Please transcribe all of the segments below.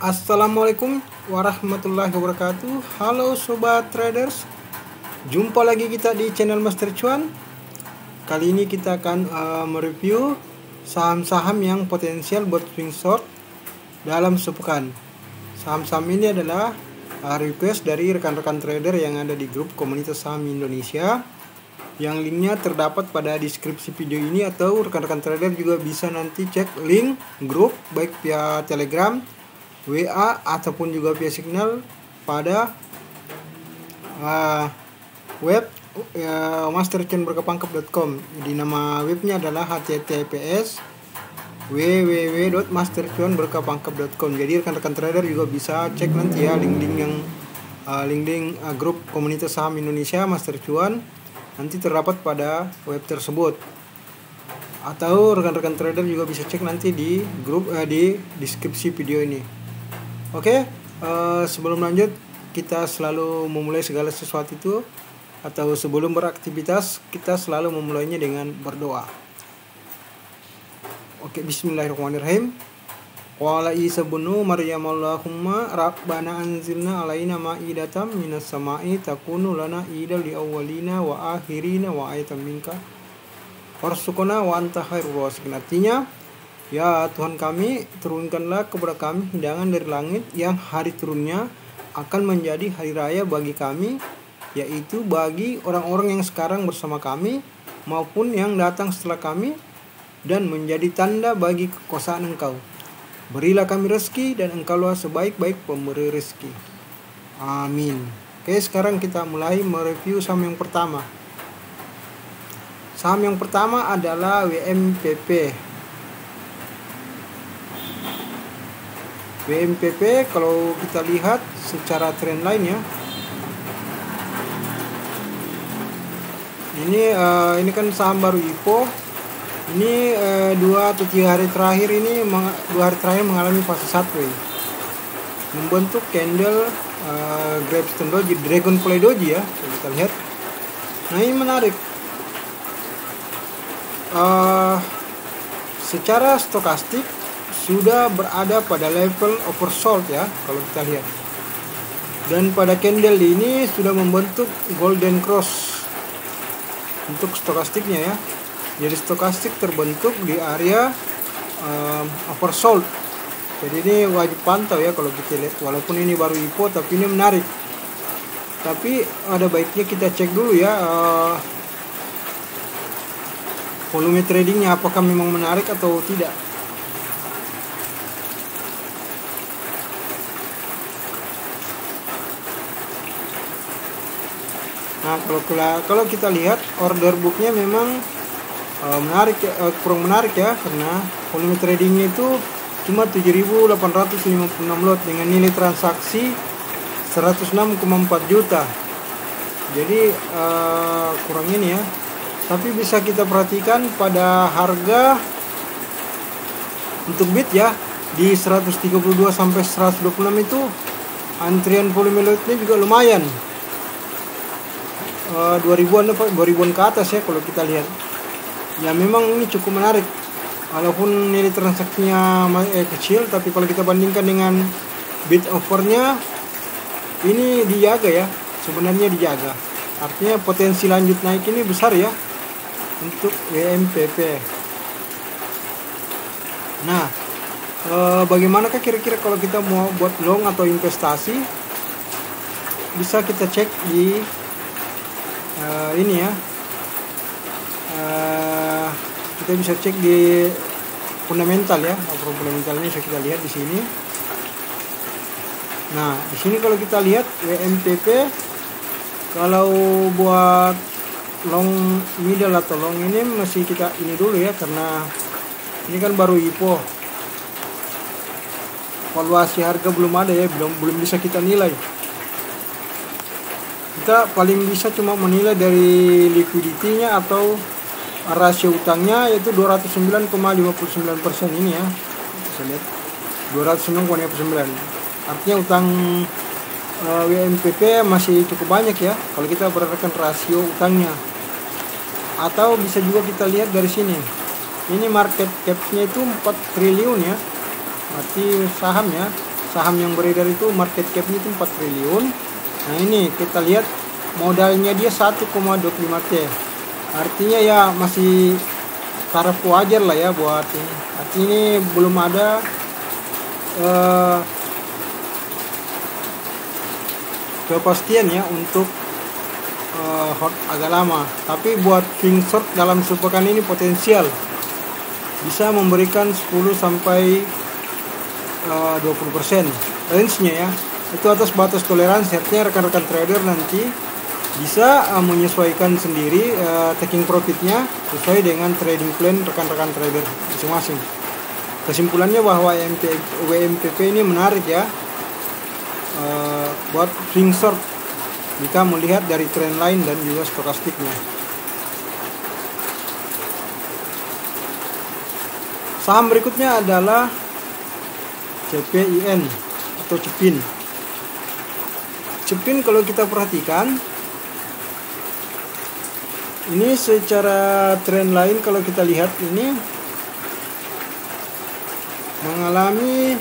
Assalamualaikum warahmatullahi wabarakatuh. Halo sobat traders, jumpa lagi kita di channel Master Cuan. Kali ini kita akan mereview saham-saham yang potensial buat swing short dalam sepekan. Saham-saham ini adalah request dari rekan-rekan trader yang ada di grup komunitas saham Indonesia, yang linknya terdapat pada deskripsi video ini, atau rekan-rekan trader juga bisa nanti cek link grup baik via Telegram, WA ataupun juga via Signal pada web mastercuanberkepangkep.com. Jadi nama webnya adalah https www.mastercuanberkepangkep.com. Jadi rekan-rekan trader juga bisa cek nanti ya link-link yang link grup komunitas saham Indonesia Master Cuan nanti terdapat pada web tersebut. Atau rekan-rekan trader juga bisa cek nanti di grup di deskripsi video ini. Oke, sebelum lanjut, kita selalu memulai segala sesuatu itu, atau sebelum beraktivitas kita selalu memulainya dengan berdoa. Oke, bismillahirrahmanirrahim. Qala Isa ibnu Maryam Allahumma rabbana anzilna alaina ma'idatam minas sama'i takunu lana idal li awwalina wa akhirina wa ayatan minka warzuqna wa anta khairur raziqin. Artinya, ya Tuhan kami, turunkanlah kepada kami hidangan dari langit yang hari turunnya akan menjadi hari raya bagi kami, yaitu bagi orang-orang yang sekarang bersama kami maupun yang datang setelah kami, dan menjadi tanda bagi kekuasaan Engkau. Berilah kami rezeki dan Engkaulah sebaik-baik pemberi rezeki. Amin. Oke, sekarang kita mulai mereview saham yang pertama. Saham yang pertama adalah WMPP. WMPP kalau kita lihat secara trendline ya, ini kan saham baru IPO. Ini 2 atau 3 hari terakhir ini 2 hari terakhir mengalami fase sideways, membentuk candle Gravestone Doji, Dragonfly Doji ya, kita lihat. Nah, ini menarik. Secara stokastik sudah berada pada level oversold ya, kalau kita lihat. Dan pada candle ini sudah membentuk golden cross untuk stokastiknya ya. Jadi stokastik terbentuk di area oversold. Jadi ini wajib pantau ya kalau kita lihat. Walaupun ini baru IPO, tapi ini menarik. Tapi ada baiknya kita cek dulu ya volume tradingnya apakah memang menarik atau tidak. Nah, kalau kita lihat order booknya memang menarik, kurang menarik ya, karena volume tradingnya itu cuma 7.856 lot dengan nilai transaksi 106,4 juta. Jadi kurang ini ya. Tapi bisa kita perhatikan pada harga untuk bid ya di 132 sampai 126 itu antrian volume lotnya juga lumayan. 2000-an ke atas ya kalau kita lihat. Ya memang ini cukup menarik. Walaupun nilai transaksinya kecil, tapi kalau kita bandingkan dengan bid offernya, ini dijaga ya. Sebenarnya dijaga. Artinya potensi lanjut naik ini besar ya untuk WMPP. Nah, bagaimanakah kira-kira kalau kita mau buat long atau investasi? Bisa kita cek di ini ya. Kita bisa cek di fundamental ya. Fundamentalnya bisa kita lihat di sini. Nah, di sini kalau kita lihat WMPP, kalau buat long middle atau long ini masih kita ini dulu ya, karena ini kan baru IPO. Valuasi harga belum ada ya, belum bisa kita nilai. Kita paling bisa cuma menilai dari liquidity-nya atau rasio utangnya, yaitu 209,59% ini ya. Bisa lihat 209,59. Artinya utang WMPP masih cukup banyak ya kalau kita berdasarkan rasio utangnya. Atau bisa juga kita lihat dari sini. Ini market cap-nya itu 4 triliun ya. Berarti sahamnya saham yang beredar itu market cap-nya itu 4 triliun. Nah ini kita lihat modalnya dia 1,25 T. Artinya ya masih taraf wajar lah ya buat ini. Artinya ini belum ada kepastian ya untuk hold agak lama. Tapi buat swing short dalam sepekan ini potensial bisa memberikan 10 sampai 20% range-nya ya. Itu atas batas toleransi. Artinya rekan-rekan trader nanti bisa menyesuaikan sendiri taking profitnya sesuai dengan trading plan rekan-rekan trader masing-masing. Kesimpulannya bahwa WMPP ini menarik ya buat swing short jika melihat dari trend line dan juga stokastiknya. Saham berikutnya adalah CPIN atau Cepin. Cepin kalau kita perhatikan ini secara trend line kalau kita lihat ini mengalami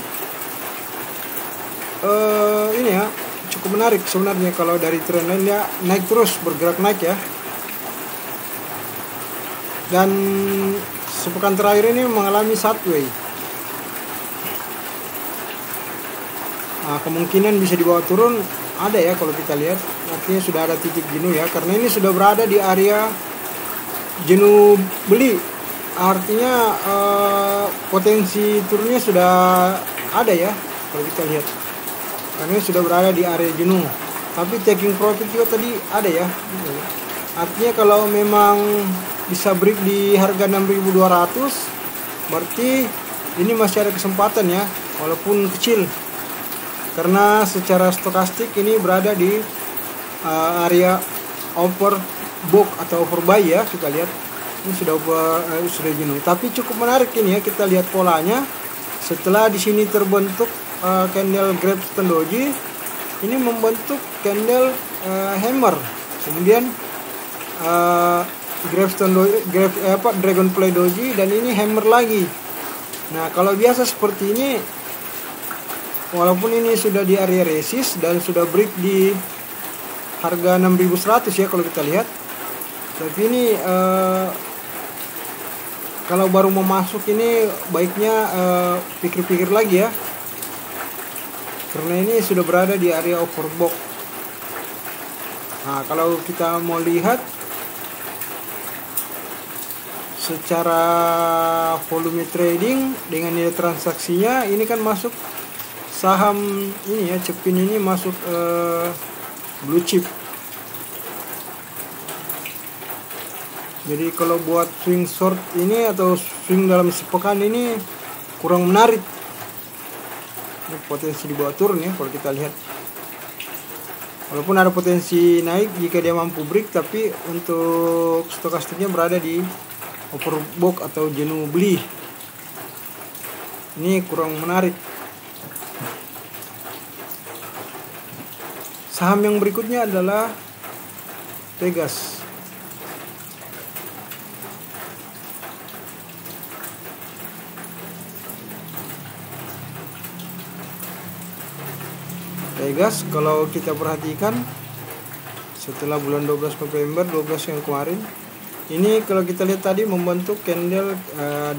ini ya cukup menarik sebenarnya. Kalau dari trend line dia naik terus, bergerak naik ya. Dan sepekan terakhir ini mengalami sideways. Nah, kemungkinan bisa dibawa turun ada ya kalau kita lihat. Artinya sudah ada titik jenuh ya, karena ini sudah berada di area jenuh beli. Artinya potensi turunnya sudah ada ya kalau kita lihat, karena sudah berada di area jenuh. Tapi taking profit juga tadi ada ya. Artinya kalau memang bisa break di harga 6.200 berarti ini masih ada kesempatan ya, walaupun kecil. Karena secara stokastik ini berada di area overbought atau overbuy ya, kita lihat ini sudah sudah jenuh. Tapi cukup menarik ini ya, kita lihat polanya. Setelah di sini terbentuk candle Gravestone Doji, ini membentuk candle hammer. Kemudian Dragonfly Doji dan ini hammer lagi. Nah, kalau biasa seperti ini, walaupun ini sudah di area resist dan sudah break di harga 6.100 ya kalau kita lihat. Tapi ini kalau baru mau masuk ini baiknya pikir-pikir lagi ya. Karena ini sudah berada di area overbought. Nah, kalau kita mau lihat secara volume trading dengan nilai transaksinya, ini kan masuk saham ini ya, Cepin ini masuk blue chip. Jadi kalau buat swing short ini atau swing dalam sepekan ini kurang menarik. Ini potensi dibawa turun ya kalau kita lihat. Walaupun ada potensi naik jika dia mampu break, tapi untuk stokastiknya berada di overbought atau jenuh beli. Ini kurang menarik. Saham yang berikutnya adalah Pegas. Pegas kalau kita perhatikan setelah bulan 12 November 12 yang kemarin, ini kalau kita lihat tadi membentuk candle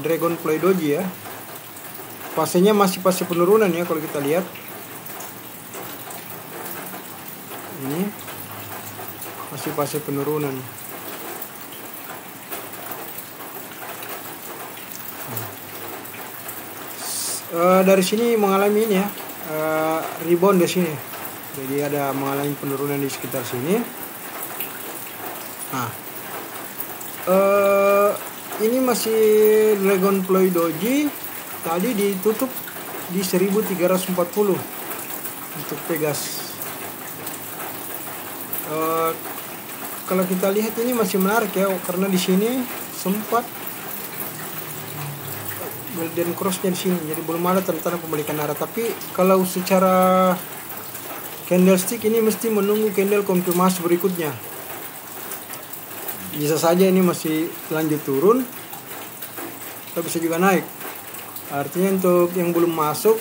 Dragonfly Doji ya. Fasenya masih fase penurunan ya kalau kita lihat. Ini masih fase penurunan. Dari sini mengalami ini ya, rebound di sini. Jadi ada mengalami penurunan di sekitar sini. Nah, ini masih Dragonfly Doji. Tadi ditutup di 1340 untuk Pegas. Kalau kita lihat ini masih menarik ya, karena di sini sempat golden cross-nya di sini, jadi belum ada tanda-tanda pembalikan arah. Tapi kalau secara candlestick ini mesti menunggu candle konfirmasi berikutnya. Bisa saja ini masih lanjut turun, tapi bisa juga naik. Artinya untuk yang belum masuk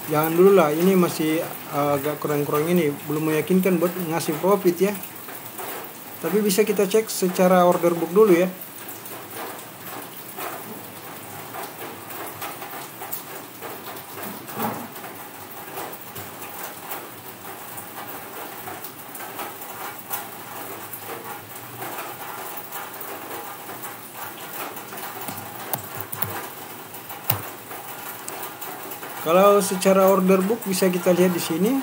jangan dulu lah, ini masih agak kurang-kurang, ini belum meyakinkan buat ngasih profit ya. Tapi bisa kita cek secara order book dulu ya. Kalau secara order book bisa kita lihat di sini.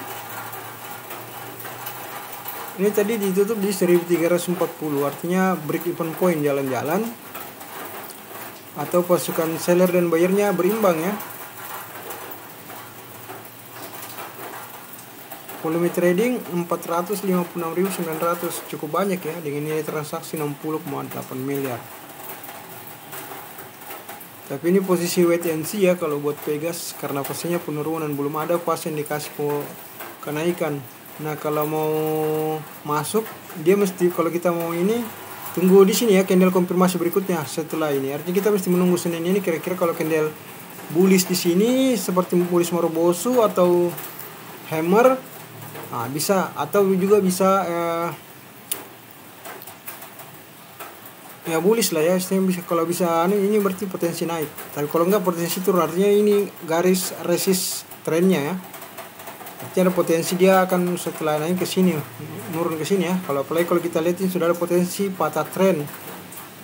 Ini tadi ditutup di 1340, artinya break even point, jalan-jalan. Atau pasukan seller dan buyernya berimbang ya. Volume trading 456.900, cukup banyak ya, dengan nilai transaksi 60,8 miliar. Tapi ini posisi wait and see ya kalau buat Pegas, karena pastinya penurunan, belum ada fase yang dikasih kenaikan. Nah, kalau mau masuk dia mesti, kalau kita mau ini, tunggu di sini ya candle konfirmasi berikutnya setelah ini. Artinya kita mesti menunggu Senin ini kira-kira kalau candle bullish di sini seperti bullish Marubozu atau hammer, nah bisa, atau juga bisa ya bullish lah ya, bisa. Kalau bisa ini berarti potensi naik, tapi kalau enggak potensi turun, artinya ini garis resist trennya ya, artinya ada potensi dia akan setelah naik ke sini nurun ke sini ya. Kalau apalagi kalau kita lihat ini sudah ada potensi patah tren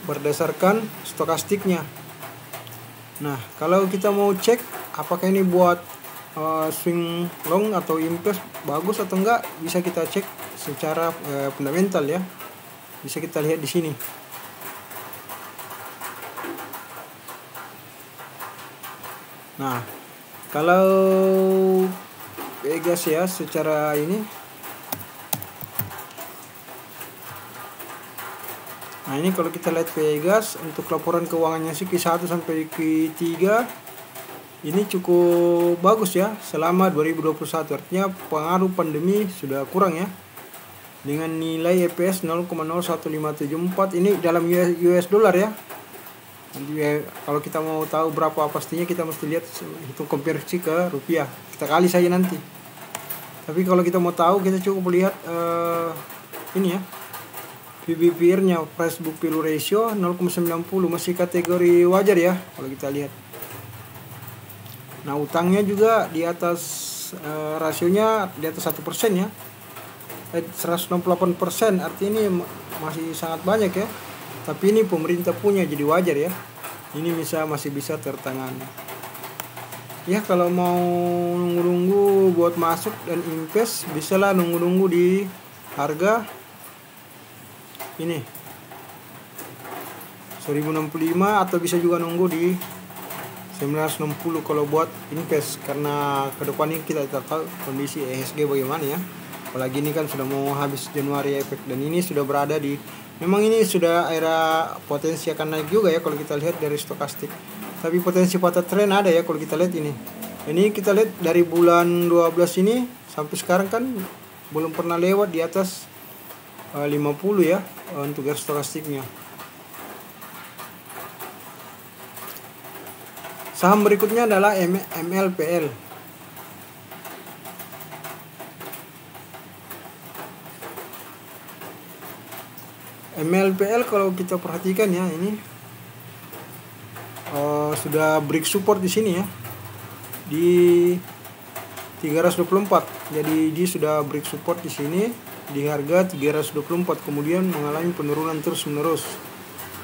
berdasarkan stokastiknya. Nah, kalau kita mau cek apakah ini buat swing long atau impuls bagus atau enggak, bisa kita cek secara fundamental ya, bisa kita lihat di sini. Nah, kalau Pegas ya secara ini, nah ini kalau kita lihat Pegas untuk laporan keuangannya sih Q1 sampai Q3 ini cukup bagus ya selama 2021, artinya pengaruh pandemi sudah kurang ya, dengan nilai EPS 0,01574, ini dalam US dollar ya. Nanti ya, kalau kita mau tahu berapa pastinya kita mesti lihat, hitung konversi ke rupiah, kita kali saja nanti. Tapi kalau kita mau tahu, kita cukup lihat ini ya, PBPR-nya, price book value ratio 0,90, masih kategori wajar ya kalau kita lihat. Nah, utangnya juga di atas rasionya di atas 1% ya, 168%, artinya ini masih sangat banyak ya. Tapi ini pemerintah punya, jadi wajar ya. Ini masih bisa tertangani. Ya, kalau mau nunggu-nunggu buat masuk dan invest, bisa lah nunggu-nunggu di harga ini 1065, atau bisa juga nunggu di 960 kalau buat invest, karena ke depan ini kita tidak tahu kondisi ESG bagaimana ya. Apalagi ini kan sudah mau habis Januari efek, dan ini sudah berada di, memang ini sudah era potensi akan naik juga ya kalau kita lihat dari stokastik. Tapi potensi patah tren ada ya kalau kita lihat ini. Ini kita lihat dari bulan 12 ini sampai sekarang kan belum pernah lewat di atas 50 ya untuk garis stokastiknya. Saham berikutnya adalah MLPL. MLPL kalau kita perhatikan ya, ini sudah break support di sini ya, di 324. Jadi dia sudah break support di sini di harga 324, kemudian mengalami penurunan terus menerus.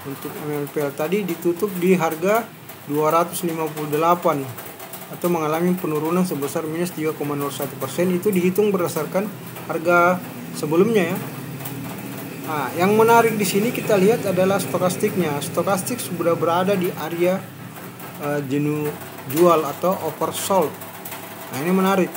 Untuk MLPL tadi ditutup di harga 258 atau mengalami penurunan sebesar minus 3,01%. Itu dihitung berdasarkan harga sebelumnya ya. Nah, yang menarik di sini kita lihat adalah stokastiknya. Stokastik sudah berada di area jenuh jual atau oversold. Nah, ini menarik.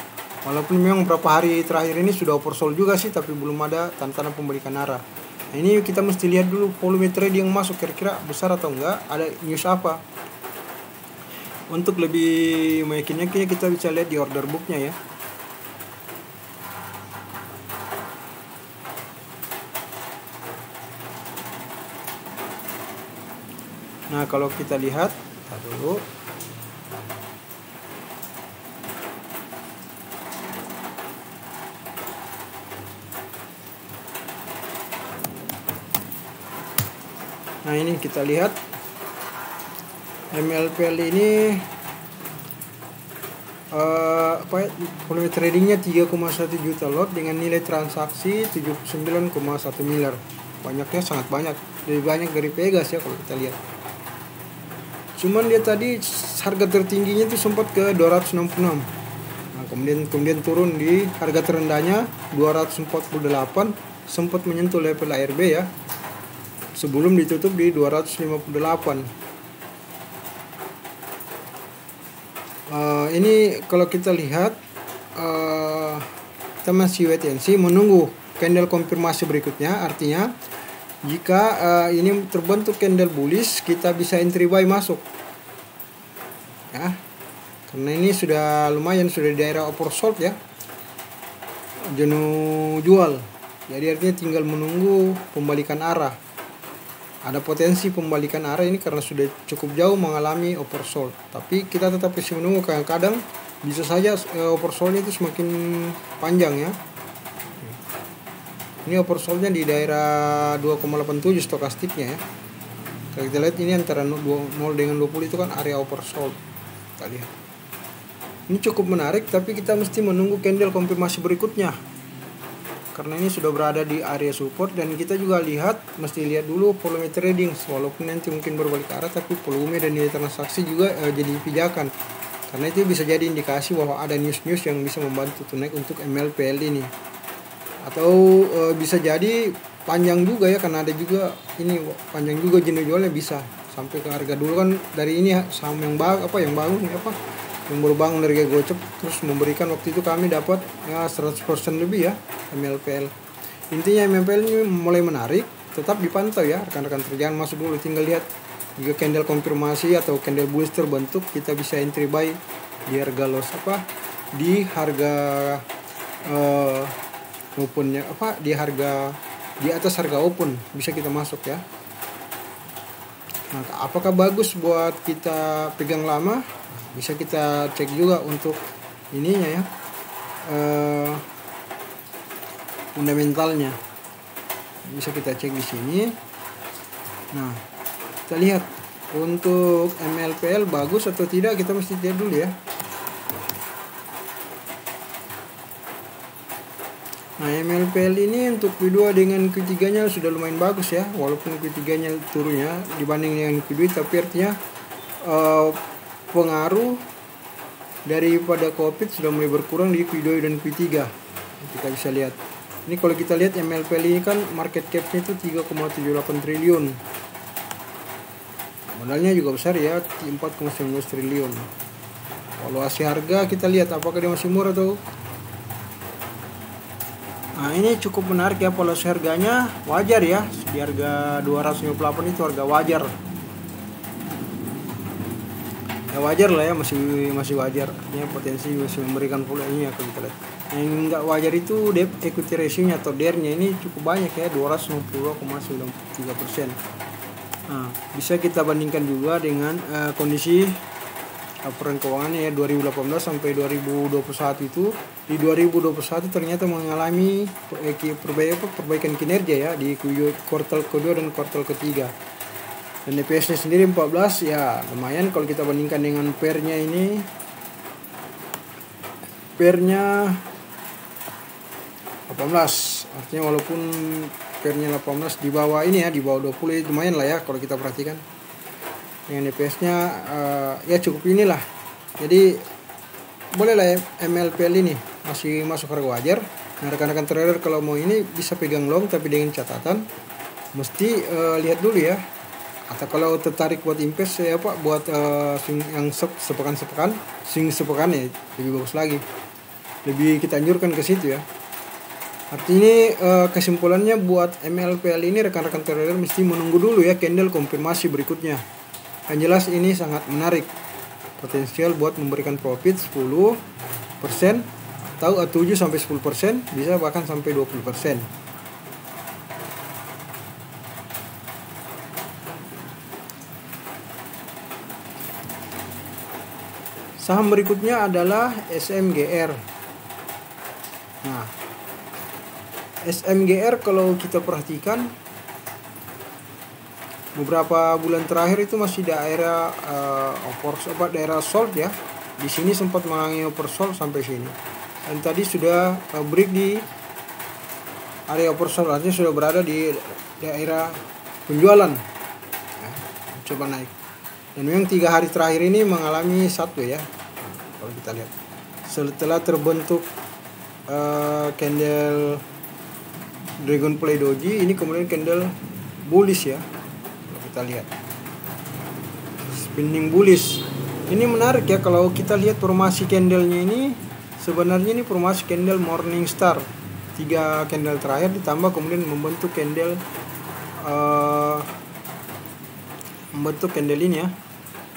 Walaupun memang beberapa hari terakhir ini sudah oversold juga sih, tapi belum ada tanda-tanda pembalikan arah. Nah, ini kita mesti lihat dulu volume trade yang masuk kira-kira besar atau enggak, ada news apa. Untuk lebih meyakinnya kita bisa lihat di order booknya ya. Nah, kalau kita lihat dulu, Nah, ini kita lihat MLPL ini volume tradingnya 3,1 juta lot dengan nilai transaksi 79,1 miliar. Banyaknya, sangat banyak, lebih banyak dari Pegas ya kalau kita lihat. Cuman dia tadi harga tertingginya itu sempat ke 266. Nah, kemudian turun di harga terendahnya 248, sempat menyentuh level ARB ya, sebelum ditutup di 258. Ini kalau kita lihat kita masih wait and see, menunggu candle konfirmasi berikutnya. Artinya jika ini terbentuk candle bullish, kita bisa entry buy masuk ya, karena ini sudah lumayan, sudah di daerah oversold ya, jenuh jual. Jadi artinya tinggal menunggu pembalikan arah. Ada potensi pembalikan arah ini karena sudah cukup jauh mengalami oversold. Tapi kita tetap masih menunggu, kadang-kadang bisa saja oversoldnya itu semakin panjang ya. Ini oversoldnya di daerah 2,87 stokastiknya ya. Kalau kita lihat ini antara 0 dengan 20 itu kan area oversold. Kita lihat. Ini cukup menarik, tapi kita mesti menunggu candle konfirmasi berikutnya. Karena ini sudah berada di area support, dan kita juga mesti lihat dulu volume trading. Walaupun nanti mungkin berbalik arah, tapi volume dan nilai transaksi juga jadi pijakan. Karena itu bisa jadi indikasi bahwa ada news-news yang bisa membantu naik untuk MLPL ini. Atau bisa jadi panjang juga ya, karena ada juga ini panjang juga jenuh jualnya, bisa sampai ke harga dulu kan dari ini saham yang yang baru bangun dari gocap, terus memberikan waktu itu kami dapat ya 100% lebih ya MLPL. Intinya MLPL ini mulai menarik, tetap dipantau ya rekan-rekan, jangan masuk dulu, tinggal lihat jika candle konfirmasi atau candle bullish terbentuk, kita bisa entry buy di harga loss di harga opennya di atas harga open, bisa kita masuk ya. Nah, apakah bagus buat kita pegang lama? Bisa kita cek juga untuk ininya ya, fundamentalnya bisa kita cek di sini. Nah, kita lihat untuk MLPL bagus atau tidak, kita mesti lihat dulu ya. Nah, MLPL ini untuk Q2 dengan Q3 nya sudah lumayan bagus ya, walaupun Q3 nya turunnya dibanding dengan Q2, tapi artinya pengaruh daripada COVID sudah mulai berkurang di Q2 dan Q3. Kita bisa lihat. Ini kalau kita lihat MLPL ini kan market cap-nya itu 3,78 triliun. Modalnya juga besar ya, 4,19 triliun. Valuasi harga kita lihat apakah dia masih murah atau. Nah, ini cukup menarik ya, valuasi harganya wajar ya. Di harga 258 itu harga wajar. Ya wajar lah ya, masih wajar. Ini potensi masih memberikan volume ya kalau kita lihat. Yang enggak wajar itu debt equity ratio-nya atau DER-nya ini cukup banyak ya, 292,93%. Nah, bisa kita bandingkan juga dengan kondisi laporan keuangannya ya 2018 sampai 2021 itu. Di 2021 ternyata mengalami perbaikan kinerja ya di kuartal kedua dan kuartal ketiga. Dan DPS-nya sendiri 14 ya lumayan kalau kita bandingkan dengan PER-nya ini. PER-nya 18. Artinya walaupun PER-nya 18 di bawah ini ya, di bawah 20 lumayan lah ya kalau kita perhatikan. Dengan DPS-nya ya cukup inilah. Jadi bolehlah MLPL ini masih masuk harga wajar. Nah, rekan-rekan trader kalau mau ini bisa pegang long, tapi dengan catatan mesti lihat dulu ya. Atau kalau tertarik buat invest ya Pak, buat yang sepekan ya lebih bagus lagi. Lebih kita anjurkan ke situ ya. Artinya kesimpulannya buat MLPL ini rekan-rekan trader mesti menunggu dulu ya candle konfirmasi berikutnya. Yang jelas ini sangat menarik. Potensial buat memberikan profit 10% atau 7 sampai 10%, bisa bahkan sampai 20%. Saham berikutnya adalah SMGR. Nah, SMGR kalau kita perhatikan beberapa bulan terakhir itu masih daerah daerah sold ya. Di sini sempat mengalami oversold sampai sini. Dan tadi sudah break di area oversold, artinya sudah berada di daerah penjualan. Nah, coba naik. Dan memang 3 hari terakhir ini mengalami satu ya. Kalau kita lihat setelah terbentuk candle Dragonfly Doji, ini kemudian candle bullish ya. Kalau kita lihat spinning bullish. Ini menarik ya, kalau kita lihat formasi candlenya ini, sebenarnya ini formasi candle Morning Star. 3 candle terakhir ditambah kemudian membentuk candle ini ya,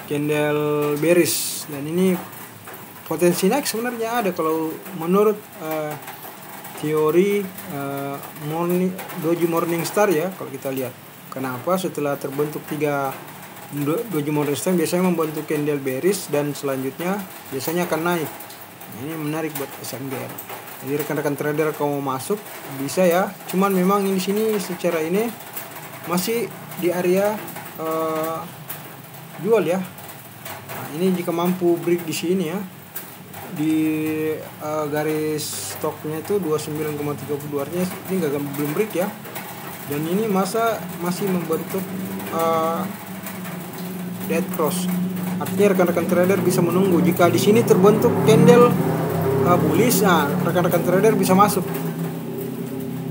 candle bearish. Dan ini potensi naik sebenarnya ada kalau menurut teori Doji Morning Star ya. Kalau kita lihat kenapa setelah terbentuk 3 Doji Morning Star biasanya membentuk candle bearish dan selanjutnya biasanya akan naik. Nah, ini menarik buat SMGR. Jadi rekan-rekan trader kalau mau masuk bisa ya. Cuman memang di sini secara ini masih di area jual ya. Nah, ini jika mampu break di sini ya, di garis stoknya itu 29,32, artinya ini belum break ya. Dan ini masih membentuk dead cross. Artinya rekan-rekan trader bisa menunggu jika di sini terbentuk candle bullish. Nah, rekan-rekan trader bisa masuk.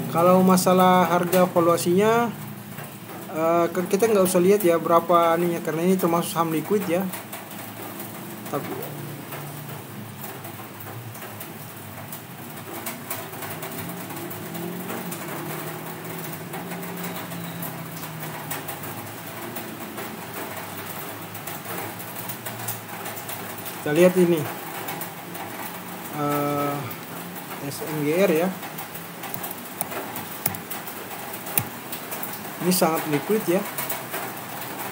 Kalau masalah harga valuasinya kita nggak usah lihat ya berapa ininya, karena ini termasuk saham liquid ya. Tapi kita lihat ini SMGR ya, ini sangat liquid ya.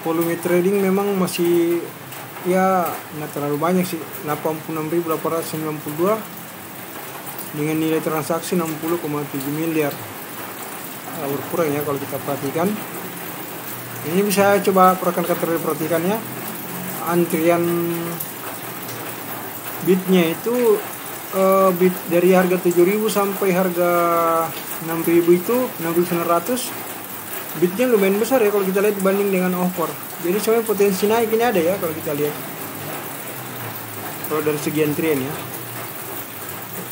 Volume trading memang masih ya nggak terlalu banyak sih, 86.892 dengan nilai transaksi 60,7 miliar. Berkurang ya kalau kita perhatikan. Ini bisa coba rekan-rekan trader perhatikan ya, antrian bitnya itu bit dari harga 7.000 sampai harga 6.000 itu 6.900, bitnya lumayan besar ya kalau kita lihat dibanding dengan offer. Jadi sebenarnya potensi naik ini ada ya kalau kita lihat kalau dari segi antrian ya.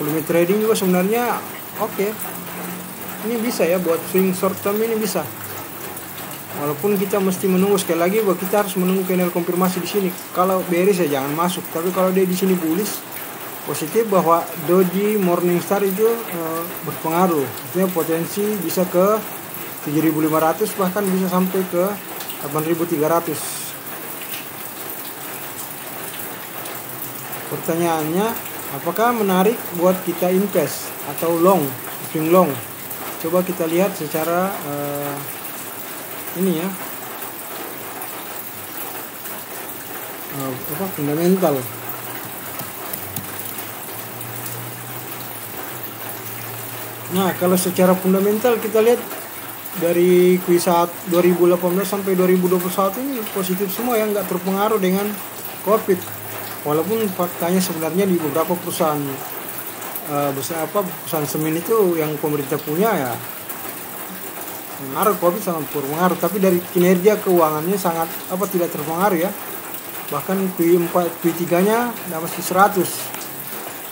Volume trading juga sebenarnya oke. Ini bisa ya buat swing short term, ini bisa. Walaupun kita mesti menunggu, sekali lagi bahwa kita harus menunggu candle konfirmasi di sini. Kalau bearish ya jangan masuk. Tapi kalau dia di sini bullish positif, bahwa Doji Morning Star itu berpengaruh. Artinya potensi bisa ke 7.500, bahkan bisa sampai ke 8.300. Pertanyaannya, apakah menarik buat kita invest atau long, swing long? Coba kita lihat secara ini ya, fundamental. Nah, kalau secara fundamental kita lihat dari Q1 2018 sampai 2021 ini positif semua ya, nggak terpengaruh dengan COVID. Walaupun faktanya sebenarnya di beberapa perusahaan perusahaan semen itu yang pemerintah punya ya pengaruh COVID sangat berpengaruh, tapi dari kinerja keuangannya sangat tidak terpengaruh ya. Bahkan Q4 Q3 nya masih 100.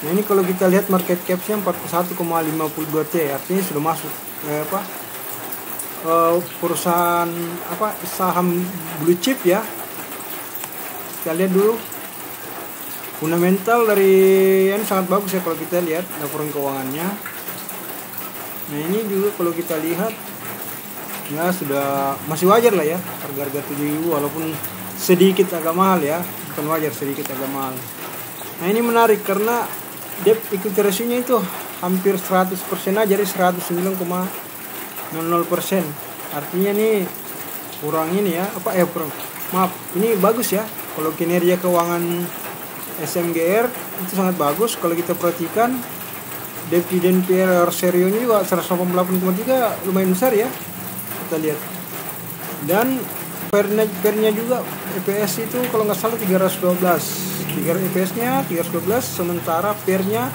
Nah, ini kalau kita lihat market cap-nya 41,52 T, artinya sudah masuk perusahaan saham blue chip ya. Kita lihat dulu fundamental dari yang sangat bagus ya kalau kita lihat laporan keuangannya. Nah, ini juga kalau kita lihat ya sudah masih wajar lah ya, harga-harga 7.000 walaupun sedikit agak mahal ya, bukan wajar, sedikit agak mahal. Nah, ini menarik karena debt equity ratio-nya itu hampir 100% aja, dari 109,00%. Artinya nih kurang ini ya, ini bagus ya. Kalau kinerja keuangan SMGR itu sangat bagus. Kalau kita perhatikan dividen per share-nya juga 188,3, lumayan besar ya. Kita lihat. Dan pernya juga EPS itu kalau nggak salah 312. 3 EPS-nya 312, sementara pernya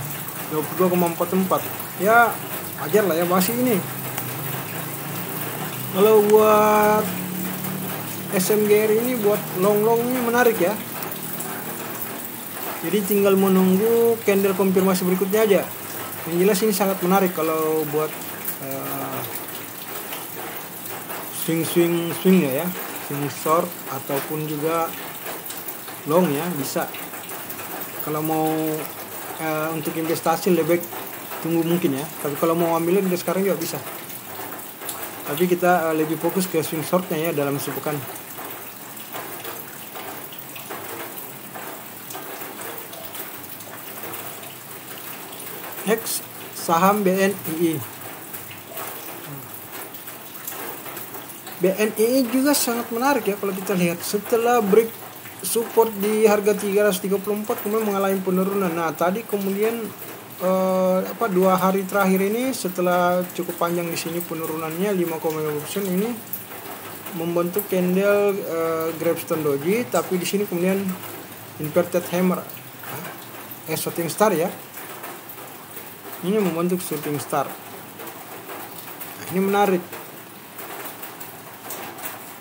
22,44. Ya wajar lah ya, masih ini. Kalau buat SMGR ini buat long ini menarik ya. Jadi tinggal menunggu candle konfirmasi berikutnya aja. Yang jelas ini sangat menarik kalau buat swing ya, swing short ataupun juga long ya, bisa. Kalau mau untuk investasi lebih tunggu mungkin ya. Tapi kalau mau ambilnya dari sekarang juga bisa. Tapi kita lebih fokus ke swing shortnya ya dalam sepekan. Next, saham BNII. BNII juga sangat menarik ya kalau kita lihat. Setelah break support di harga 334 kemudian mengalami penurunan. Nah, tadi kemudian 2 hari terakhir ini setelah cukup panjang di sini penurunannya 5,5% ini membentuk candle Gravestone Doji, tapi di sini kemudian inverted hammer, shooting star ya. Ini membentuk shooting star. Nah, ini menarik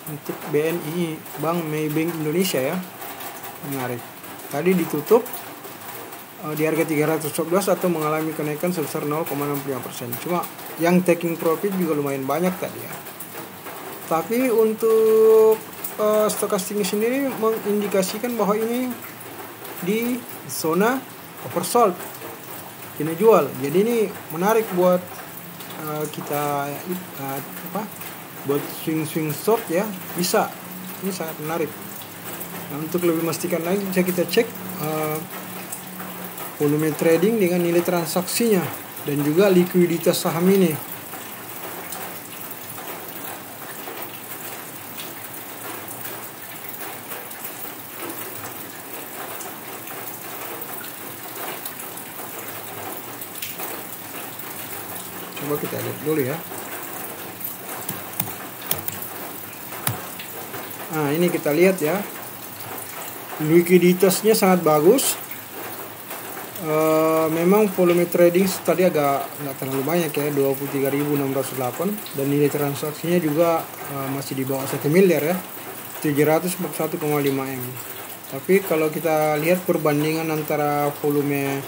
untuk BNI, Bank Maybank Indonesia ya, menarik. Tadi ditutup di harga 311 atau mengalami kenaikan sebesar 0,65%. Cuma yang taking profit juga lumayan banyak tadi ya. Tapi untuk stokastik sendiri mengindikasikan bahwa ini di zona oversold, ini jual. Jadi ini menarik buat kita buat swing short ya, bisa. Ini sangat menarik. Nah, untuk lebih memastikan lagi bisa kita cek volume trading dengan nilai transaksinya dan juga likuiditas saham ini. Coba kita lihat dulu ya. Nah, ini kita lihat ya. Likuiditasnya sangat bagus. Memang volume trading tadi agak nggak terlalu banyak ya, 23.608, dan nilai transaksinya juga masih di bawah 1 miliar ya, 741,5 M. Tapi kalau kita lihat perbandingan antara volume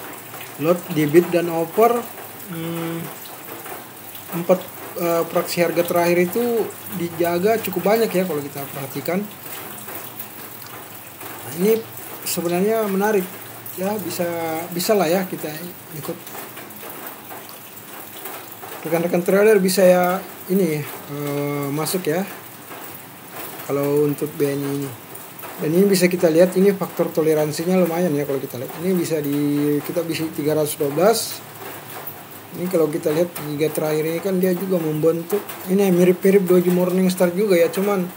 lot, debit dan offer, 4 fraksi harga terakhir itu dijaga cukup banyak ya kalau kita perhatikan. Nah, ini sebenarnya menarik ya, bisa lah ya kita ikut. Rekan-rekan trader bisa ya ini masuk ya kalau untuk BNI ini. Dan ini bisa kita lihat, ini faktor toleransinya lumayan ya kalau kita lihat. Ini bisa kita bisa 312. Ini kalau kita lihat 3 terakhir ini kan dia juga membentuk, ini mirip-mirip Doji Morningstar juga ya, cuman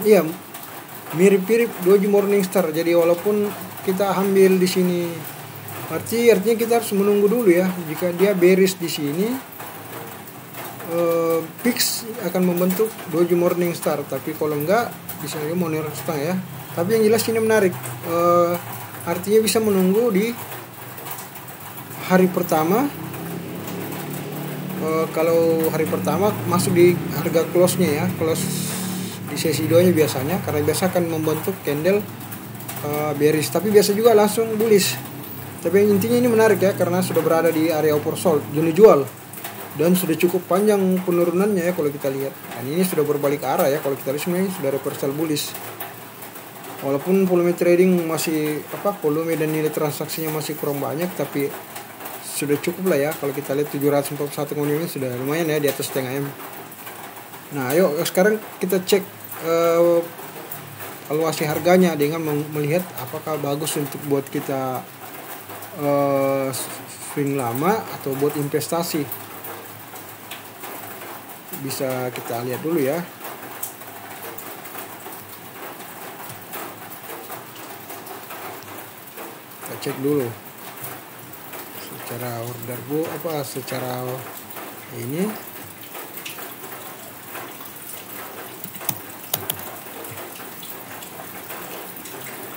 iya mirip-mirip Doji Morningstar. Jadi walaupun kita ambil di sini, artinya kita harus menunggu dulu ya. Jika dia bearish di sini, fix akan membentuk Doji Morningstar. Tapi kalau enggak, bisa juga Morningstar ya. Tapi yang jelas ini menarik. Artinya bisa menunggu di hari pertama. Kalau hari pertama masuk di harga close-nya ya, close di sesi 2-nya biasanya, karena biasa akan membentuk candle bearish, tapi biasa juga langsung bullish. Tapi intinya ini menarik ya, karena sudah berada di area oversold, zona jual, dan sudah cukup panjang penurunannya ya kalau kita lihat. Dan ini sudah berbalik arah ya, kalau kita lihat sebenarnya sudah reversal bullish. Walaupun volume trading masih volume dan nilai transaksinya masih kurang banyak, tapi sudah cukup lah ya. Kalau kita lihat 741 kemudian sudah lumayan ya, di atas setengah M. Nah, ayo sekarang kita cek valuasi harganya dengan melihat apakah bagus untuk buat kita swing lama atau buat investasi. Bisa kita lihat dulu ya. Kita cek dulu secara order book secara ini.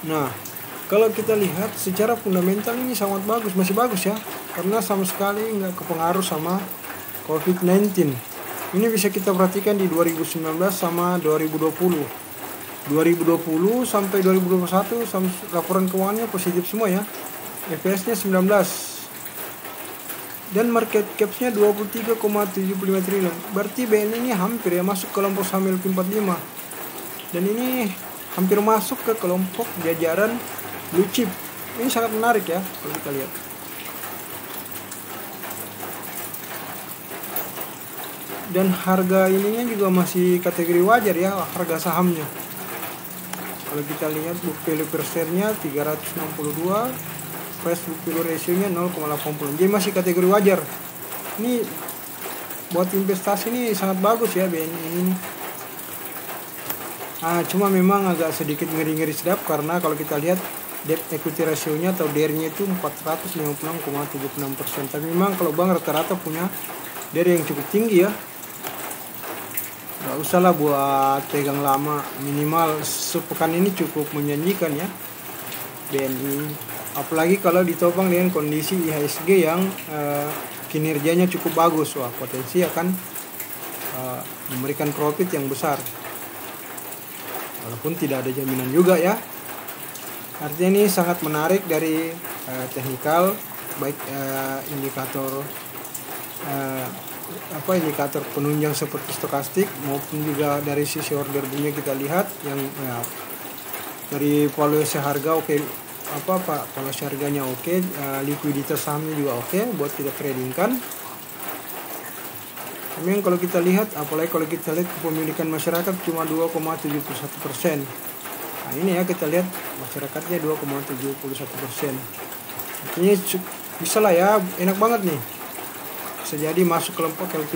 Nah, kalau kita lihat secara fundamental ini sangat bagus, masih bagus ya, karena sama sekali nggak kepengaruh sama COVID-19. Ini bisa kita perhatikan di 2019 sama 2020. 2020 sampai 2021 laporan keuangannya positif semua ya. EPS-nya 19. Dan market cap-nya 23,75 triliun. Berarti BNI ini hampir ya masuk kelompok saham LQ45. Dan ini hampir masuk ke kelompok jajaran blue chip. Ini sangat menarik ya kalau kita lihat. Dan harga ininya juga masih kategori wajar ya, harga sahamnya. Kalau kita lihat book value per share-nya 362, price book value ratio-nya 0,80. Jadi masih kategori wajar. Ini buat investasi ini sangat bagus ya BNI ini. Cuma memang agak sedikit ngeri-ngeri sedap karena kalau kita lihat debt equity ratio-nya atau DER-nya itu 456,76%. Tapi memang kalau bank rata-rata punya DER yang cukup tinggi ya. Gak usah lah buat pegang lama, minimal sepekan ini cukup menjanjikan ya BNI. Apalagi kalau ditopang dengan kondisi IHSG yang kinerjanya cukup bagus, wah potensi akan memberikan profit yang besar. Walaupun tidak ada jaminan juga ya. Artinya ini sangat menarik dari teknikal, baik indikator indikator penunjang seperti stokastik maupun juga dari sisi order booknya kita lihat yang dari valuasi harga oke, valuasi harganya oke, likuiditas sahamnya juga oke buat kita trading kan. Memang kalau kita lihat, apalagi kalau kita lihat kepemilikan masyarakat cuma 2,71%. Nah ini ya kita lihat masyarakatnya 2,71%. Artinya bisa lah ya, enak banget nih. Bisa jadi masuk kelompok LQ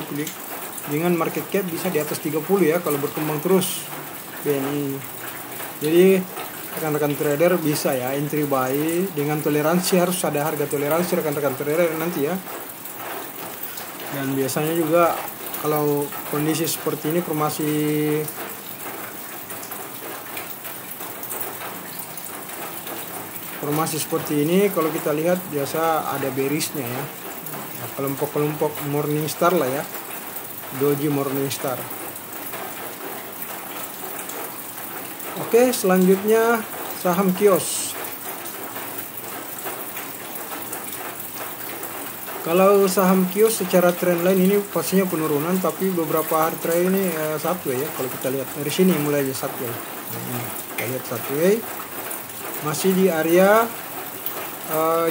dengan market cap bisa di atas 30 ya kalau berkembang terus BNI. Jadi rekan-rekan trader bisa ya entry buy dengan toleransi, harus ada harga toleransi rekan-rekan trader nanti ya. Dan biasanya juga kalau kondisi seperti ini formasi seperti ini kalau kita lihat biasa ada bearish-nya ya. Kelompok-kelompok Morningstar lah ya, Doji Morningstar. Oke, selanjutnya saham kios. Kalau saham kios secara trendline ini pastinya penurunan, tapi beberapa hari terakhir ini Subway ya. Kalau kita lihat dari sini mulainya Subway. Kita lihat Subway masih di area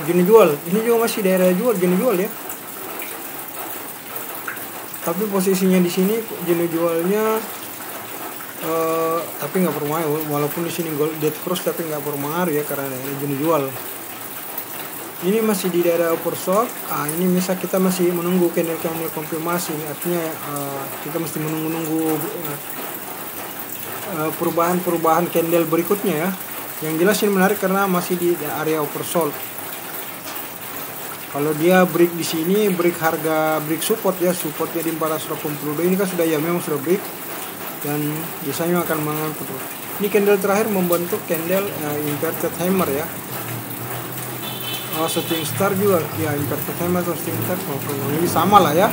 jenis jual. Ini juga masih daerah jenis jual ya. Tapi posisinya di sini jenis jualnya tapi nggak berpengaruh, walaupun di sini dead cross tapi nggak berpengaruh ya karena ini jenis jual. Ini masih di daerah oversold. Ini misal kita masih menunggu candle konfirmasi, artinya kita mesti menunggu perubahan candle berikutnya ya. Yang jelas ini menarik karena masih di area oversold. Kalau dia break di sini, break support ya, supportnya di 482 ini kan sudah ya memang sudah break dan biasanya akan mengangkut. Ini candle terakhir membentuk candle inverted hammer ya. Shooting star juga ya, inverted hammer atau shooting star ini sama lah ya.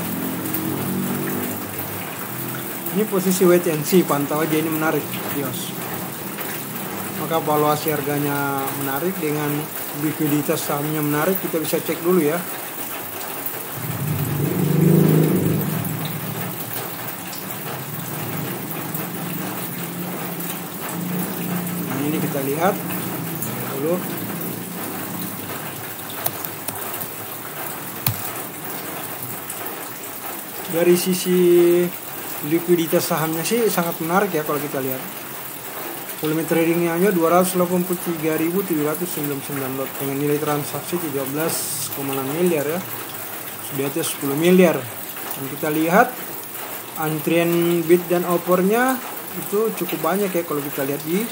Ini posisi wait and see, pantau aja, ini menarik kios. Maka valuasi harganya menarik dengan likuiditas sahamnya menarik, kita bisa cek dulu ya. Nah ini kita lihat dulu. Dari sisi likuiditas sahamnya sih sangat menarik ya kalau kita lihat. Volume tradingnya aja 283.799 lot dengan nilai transaksi 13,6 miliar ya. Sudah atas 10 miliar. Dan kita lihat antrian bid dan offernya itu cukup banyak ya kalau kita lihat di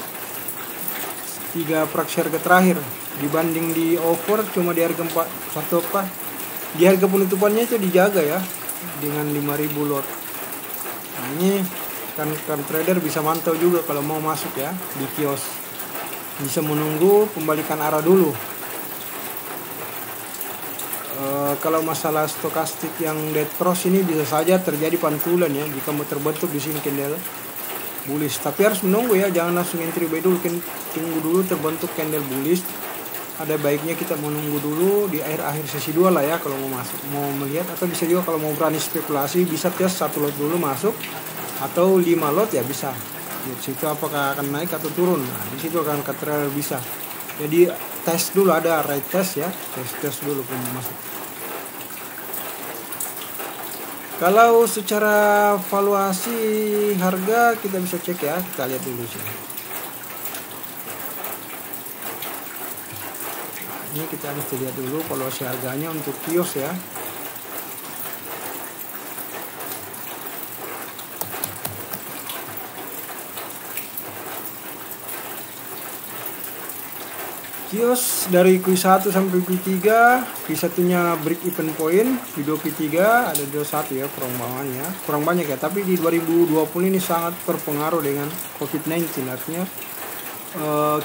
3 fraksi harga terakhir. Dibanding di offer cuma di harga di harga penutupannya itu dijaga ya dengan 5.000 lot. Nah ini kan trader bisa mantau juga kalau mau masuk ya di kios. bisa menunggu pembalikan arah dulu. Kalau masalah stokastik yang dead cross ini bisa saja terjadi pantulan ya jika mau terbentuk di sini candle bullish, tapi harus menunggu ya, jangan langsung entry buy dulu, tunggu dulu terbentuk candle bullish. Ada baiknya kita menunggu dulu di akhir sesi 2 lah ya kalau mau masuk, mau melihat, atau bisa juga kalau mau berani spekulasi bisa tes 1 lot dulu masuk atau 5 lot ya bisa. Di situ apakah akan naik atau turun. Nah, di situ akan trader bisa. Jadi tes dulu, ada right test ya, tes dulu masuk. Kalau secara valuasi harga kita bisa cek ya, kita lihat dulu sih. Nah, ini kita harus lihat dulu valuasi harganya untuk kios ya. Kios dari Q1 sampai Q3, Q1-nya break even point, di 2 Q3 ada 21 ya, kurang banyak ya, tapi di 2020 ini sangat berpengaruh dengan COVID-19, artinya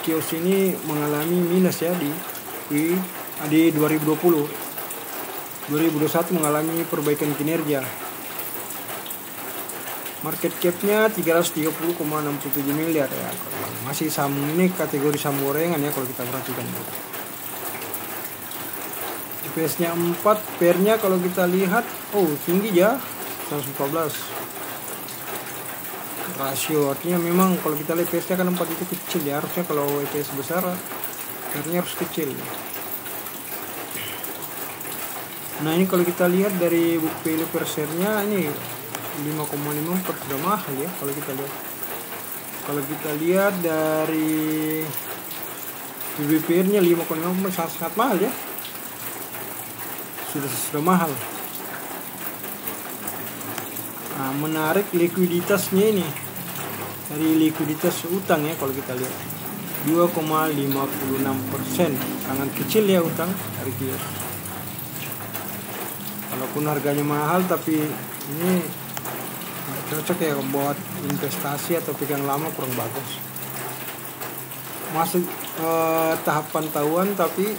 kios ini mengalami minus ya di 2020. 2021 mengalami perbaikan kinerja. Market cap-nya 330,67 miliar ya. Masih saham ini kategori saham gorengan ya kalau kita perhatikan. EPS-nya 4, PER-nya kalau kita lihat tinggi ya, 114. Rasio artinya memang kalau kita lihat EPS-nya kan 4 itu kecil ya, harusnya kalau EPS besar PER-nya harus kecil. Nah, ini kalau kita lihat dari book value per share-nya ini 5,54 sudah mahal ya kalau kita lihat. Kalau kita lihat dari PBPR-nya 5,54 sangat mahal ya. Sudah mahal. Nah, menarik likuiditasnya ini. Dari likuiditas utang ya kalau kita lihat 2,56%, sangat kecil ya utang dari kios. Walaupun harganya mahal tapi ini cocok ya buat investasi atau pegang lama, kurang bagus. Masuk tahapan tahuan tapi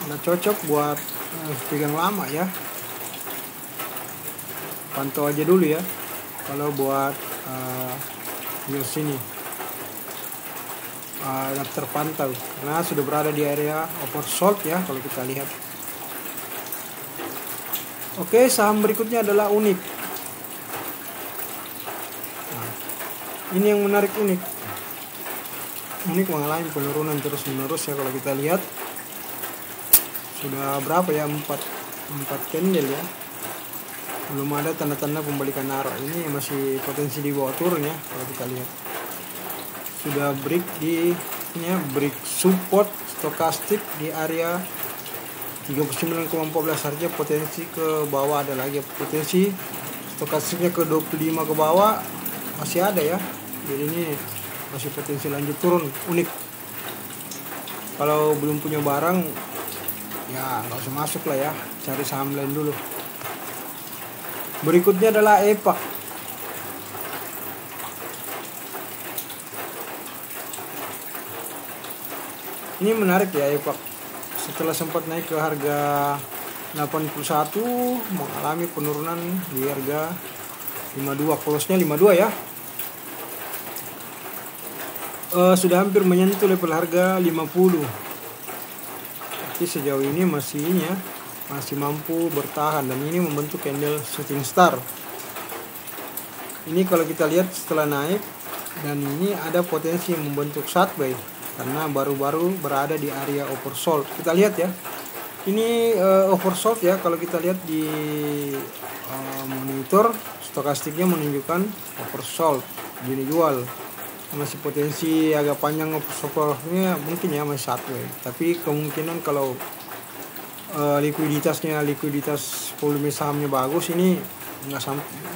nggak cocok buat pegang lama ya. Pantau aja dulu ya kalau buat kios ini terpantau karena sudah berada di area oversold ya kalau kita lihat. Oke, saham berikutnya adalah Unik. Ini yang menarik, Unik mengalami penurunan terus menerus ya kalau kita lihat. Sudah berapa ya, 4 candle ya, belum ada tanda-tanda pembalikan arah. Ini masih potensi di bawah turun ya kalau kita lihat. Sudah break di break support stokastik di area 39,14, harga potensi ke bawah ada lagi, potensi stokastiknya ke 25 ke bawah masih ada ya. Jadi ini masih potensi lanjut turun. Unik kalau belum punya barang ya nggak usah masuk lah ya, cari saham lain dulu. Berikutnya adalah EPAK. Ini menarik ya, EPAK setelah sempat naik ke harga 81 mengalami penurunan di harga 52, close-nya 52 ya. Sudah hampir menyentuh level harga 50. Tapi sejauh ini masih mampu bertahan dan ini membentuk candle shooting star. Ini kalau kita lihat setelah naik dan ini ada potensi membentuk short buy karena baru-baru berada di area oversold. Kita lihat ya. Ini oversold ya kalau kita lihat di monitor stokastiknya menunjukkan oversold, jadi jual. Masih potensi agak panjang oversoldnya mungkin ya, masih satu ya. Tapi kemungkinan kalau likuiditas volume sahamnya bagus, ini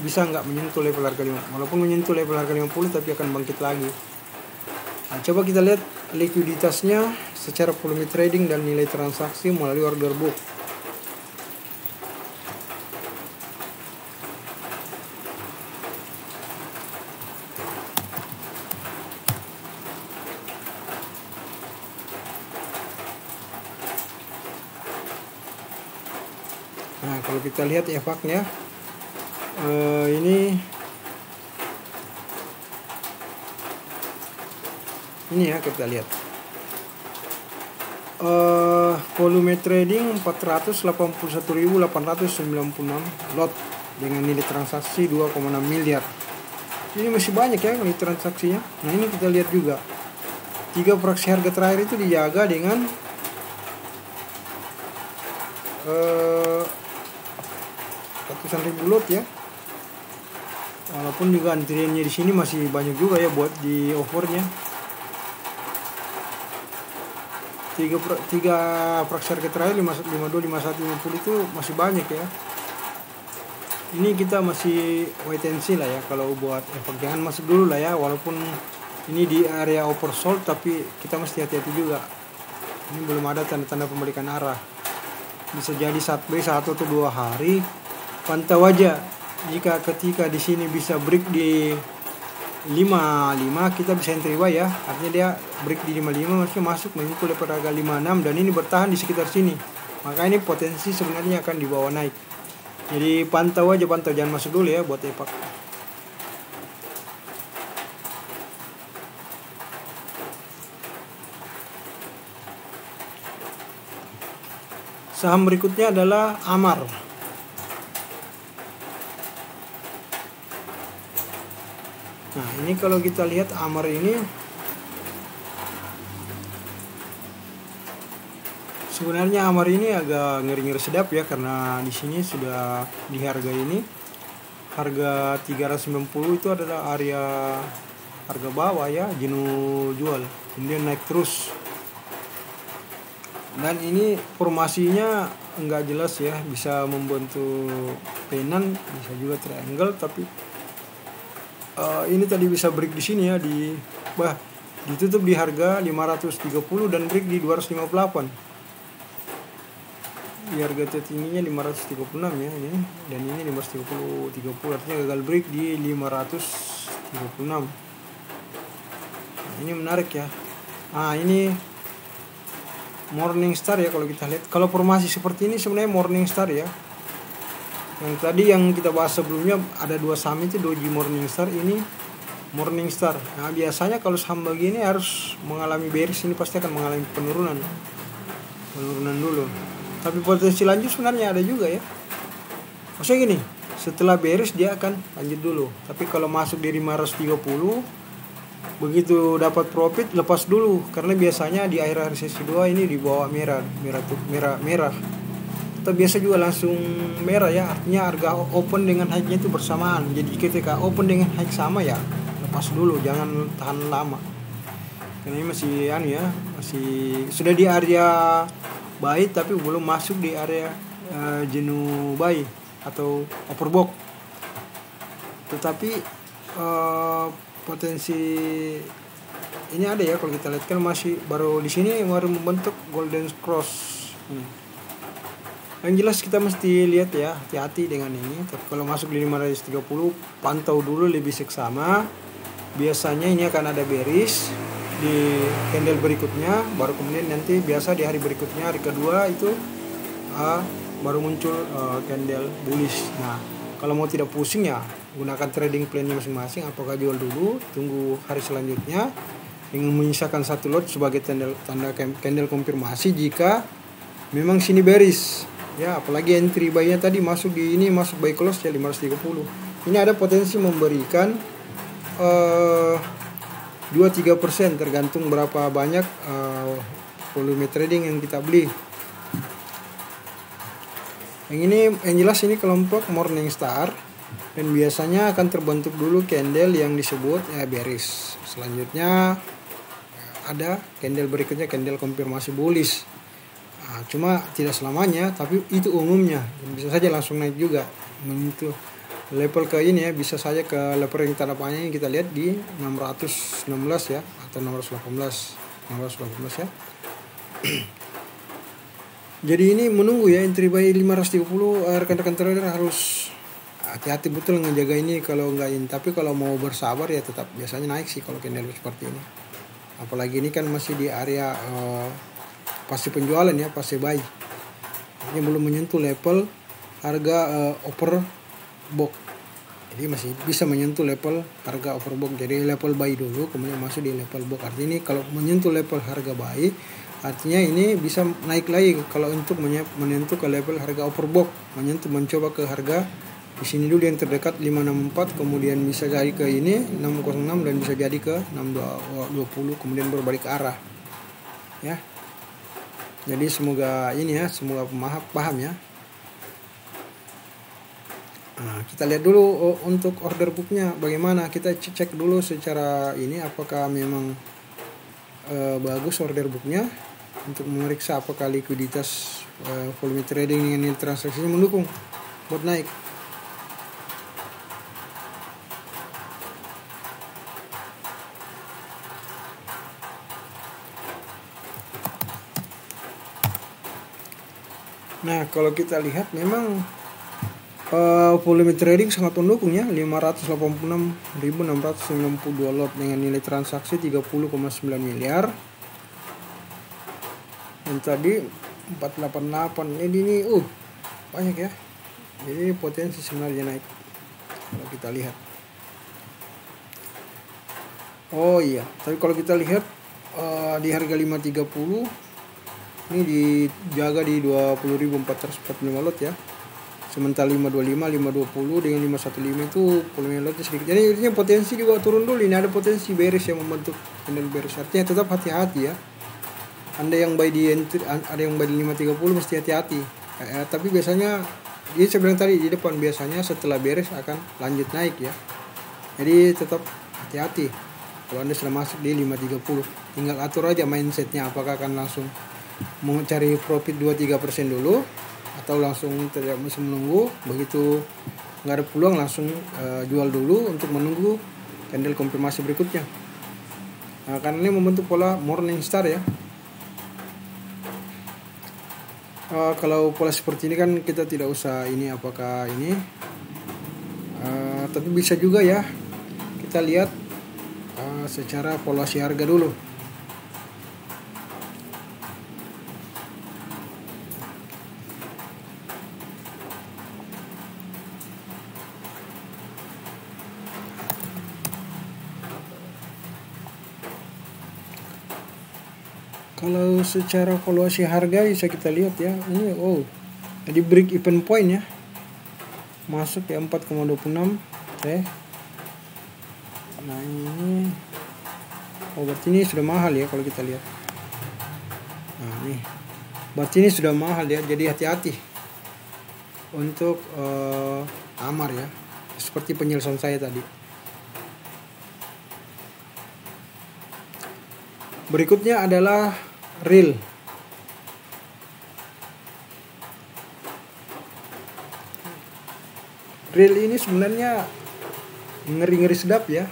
bisa nggak menyentuh level harga 50. Walaupun menyentuh level harga 50 tapi akan bangkit lagi. Nah, coba kita lihat likuiditasnya secara volume trading dan nilai transaksi melalui order book. Nah, kalau kita lihat efeknya ini ya, kita lihat volume trading 481.896 lot dengan nilai transaksi 2,6 miliar. Ini masih banyak ya nilai transaksinya. Nah, ini kita lihat juga 3 fraksi harga terakhir itu dijaga dengan ratusan ribu lot ya. Walaupun juga antriannya di sini masih banyak juga ya buat di offernya. 3 fraksi harga terakhir 52, 51, 50 itu masih banyak ya. Ini kita masih wait and see lah ya kalau buat efek. Jangan masuk dulu lah ya, walaupun ini di area oversold, tapi kita mesti hati-hati juga. Ini belum ada tanda-tanda pembalikan arah. Bisa jadi saat B 1 atau 2 hari. Pantau aja. Jika ketika di sini bisa break di 55, kita bisa entry buy ya. Artinya dia break di 55, maksudnya masuk mengikut level harga 56, dan ini bertahan di sekitar sini. Maka ini potensi sebenarnya akan dibawa naik. Jadi pantau aja, jangan masuk dulu ya buat efek. Saham berikutnya adalah Amar. Nah, ini kalau kita lihat Amar ini sebenarnya agak ngeri-ngeri sedap ya, karena di sini sudah di harga ini, harga 390 itu adalah area harga bawah ya, jenuh jual. Kemudian naik terus. Dan ini formasinya enggak jelas ya, bisa membentuk penan, bisa juga triangle, tapi ini tadi bisa break di sini ya, ditutup di harga 530 dan break di 258. Di harga tertingginya 536 ya ini, dan ini 530 artinya gagal break di 536. Nah, ini menarik ya. Nah, ini Morningstar ya kalau kita lihat. Kalau formasi seperti ini sebenarnya Morningstar ya. Yang tadi yang kita bahas sebelumnya ada 2 saham itu, Doji Morningstar, ini Morningstar. Nah, biasanya kalau saham begini harus mengalami bearish, ini pasti akan mengalami penurunan dulu. Tapi potensi lanjut sebenarnya ada juga ya. Maksudnya gini, setelah bearish dia akan lanjut dulu. Tapi kalau masuk di 530, begitu dapat profit lepas dulu, karena biasanya di akhir sesi 2 ini di bawah merah. Atau biasa juga langsung merah ya, artinya harga open dengan high-nya itu bersamaan. Jadi ketika open dengan high sama ya lepas dulu, jangan tahan lama. Karena ini masih masih sudah di area buy tapi belum masuk di area jenuh buy atau overbought. Tetapi potensi ini ada ya kalau kita lihat, kan masih baru di sini baru membentuk golden cross. Yang jelas kita mesti lihat ya, hati-hati dengan ini. Tapi kalau masuk di 530, pantau dulu lebih seksama. Biasanya ini akan ada bearish di candle berikutnya, baru kemudian nanti biasa di hari berikutnya, hari kedua itu baru muncul candle bullish. Nah, kalau mau tidak pusing ya gunakan trading plan-nya masing-masing. Apakah jual dulu, tunggu hari selanjutnya dengan menyisakan 1 lot sebagai tanda candle konfirmasi jika memang sini bearish ya. Apalagi entry buy-nya tadi masuk di ini, masuk buy close ya 530. Ini ada potensi memberikan 2-3% tergantung berapa banyak volume trading yang kita beli. Yang ini yang jelas ini kelompok Morningstar, dan biasanya akan terbentuk dulu candle yang disebut bearish. Selanjutnya ada candle berikutnya, candle konfirmasi bullish. Nah, cuma tidak selamanya, tapi itu umumnya. Bisa saja langsung naik juga menyentuh level ke ini ya, bisa saja ke level yang tanda panjang yang kita lihat di 616 ya, atau 618 ya. Jadi ini menunggu ya, entry buy 530. Rekan-rekan trader harus hati-hati betul ngejaga ini kalau enggak ini. Tapi kalau mau bersabar ya tetap biasanya naik sih kalau candle seperti ini. Apalagi ini kan masih di area pasti penjualan ya, pasti buy. Ini belum menyentuh level harga overbought. Jadi masih bisa menyentuh level harga overbought. Jadi level buy dulu, kemudian masuk di level book. Artinya ini kalau menyentuh level harga buy, artinya ini bisa naik lagi kalau untuk menyentuh ke level harga overbought, mencoba ke harga di sini dulu yang terdekat 564, kemudian bisa jadi ke ini 606 dan bisa jadi ke 620, kemudian berbalik ke arah. Ya. Jadi semoga ini ya, semoga paham ya. Nah, kita lihat dulu untuk order booknya bagaimana. Kita cek dulu secara ini apakah memang bagus order booknya, untuk memeriksa apakah likuiditas volume trading dengan nilai transaksinya mendukung buat naik. Nah, kalau kita lihat memang volume trading sangat mendukung ya, 586.692 lot dengan nilai transaksi 30,9 miliar. Dan tadi 488. Ini banyak ya. Jadi potensi sebenarnya naik kalau kita lihat. Oh iya, tapi kalau kita lihat di harga 530 ini dijaga di 20.445 lot ya. Sementara 525, 520 dengan 515 itu volume lotnya sedikit. Jadi ini potensi juga turun dulu. Ini ada potensi bearish yang membentuk candle bearish. Artinya tetap hati-hati ya. Anda yang buy di entry, ada yang buy di 530 mesti hati-hati. Tapi biasanya dia sebenarnya tadi di depan biasanya setelah bearish akan lanjut naik ya. Jadi tetap hati-hati. Kalau Anda sudah masuk di 530, tinggal atur aja mindsetnya apakah akan langsung mau cari profit 2-3% dulu, atau langsung tidak bisa menunggu, begitu nggak ada peluang langsung jual dulu untuk menunggu candle konfirmasi berikutnya. Nah, karena ini membentuk pola morning star ya. Kalau pola seperti ini kan kita tidak usah ini apakah ini, tapi bisa juga ya kita lihat secara valuasi harga dulu. Kalau secara valuasi harga bisa kita lihat ya, ini jadi break even point ya, masuk ya 4,26. Oke. Nah ini berarti ini sudah mahal ya kalau kita lihat. Nah nih berarti ini sudah mahal ya, jadi hati-hati untuk amar ya, seperti penjelasan saya tadi. Berikutnya adalah real. Real ini sebenarnya ngeri-ngeri sedap ya.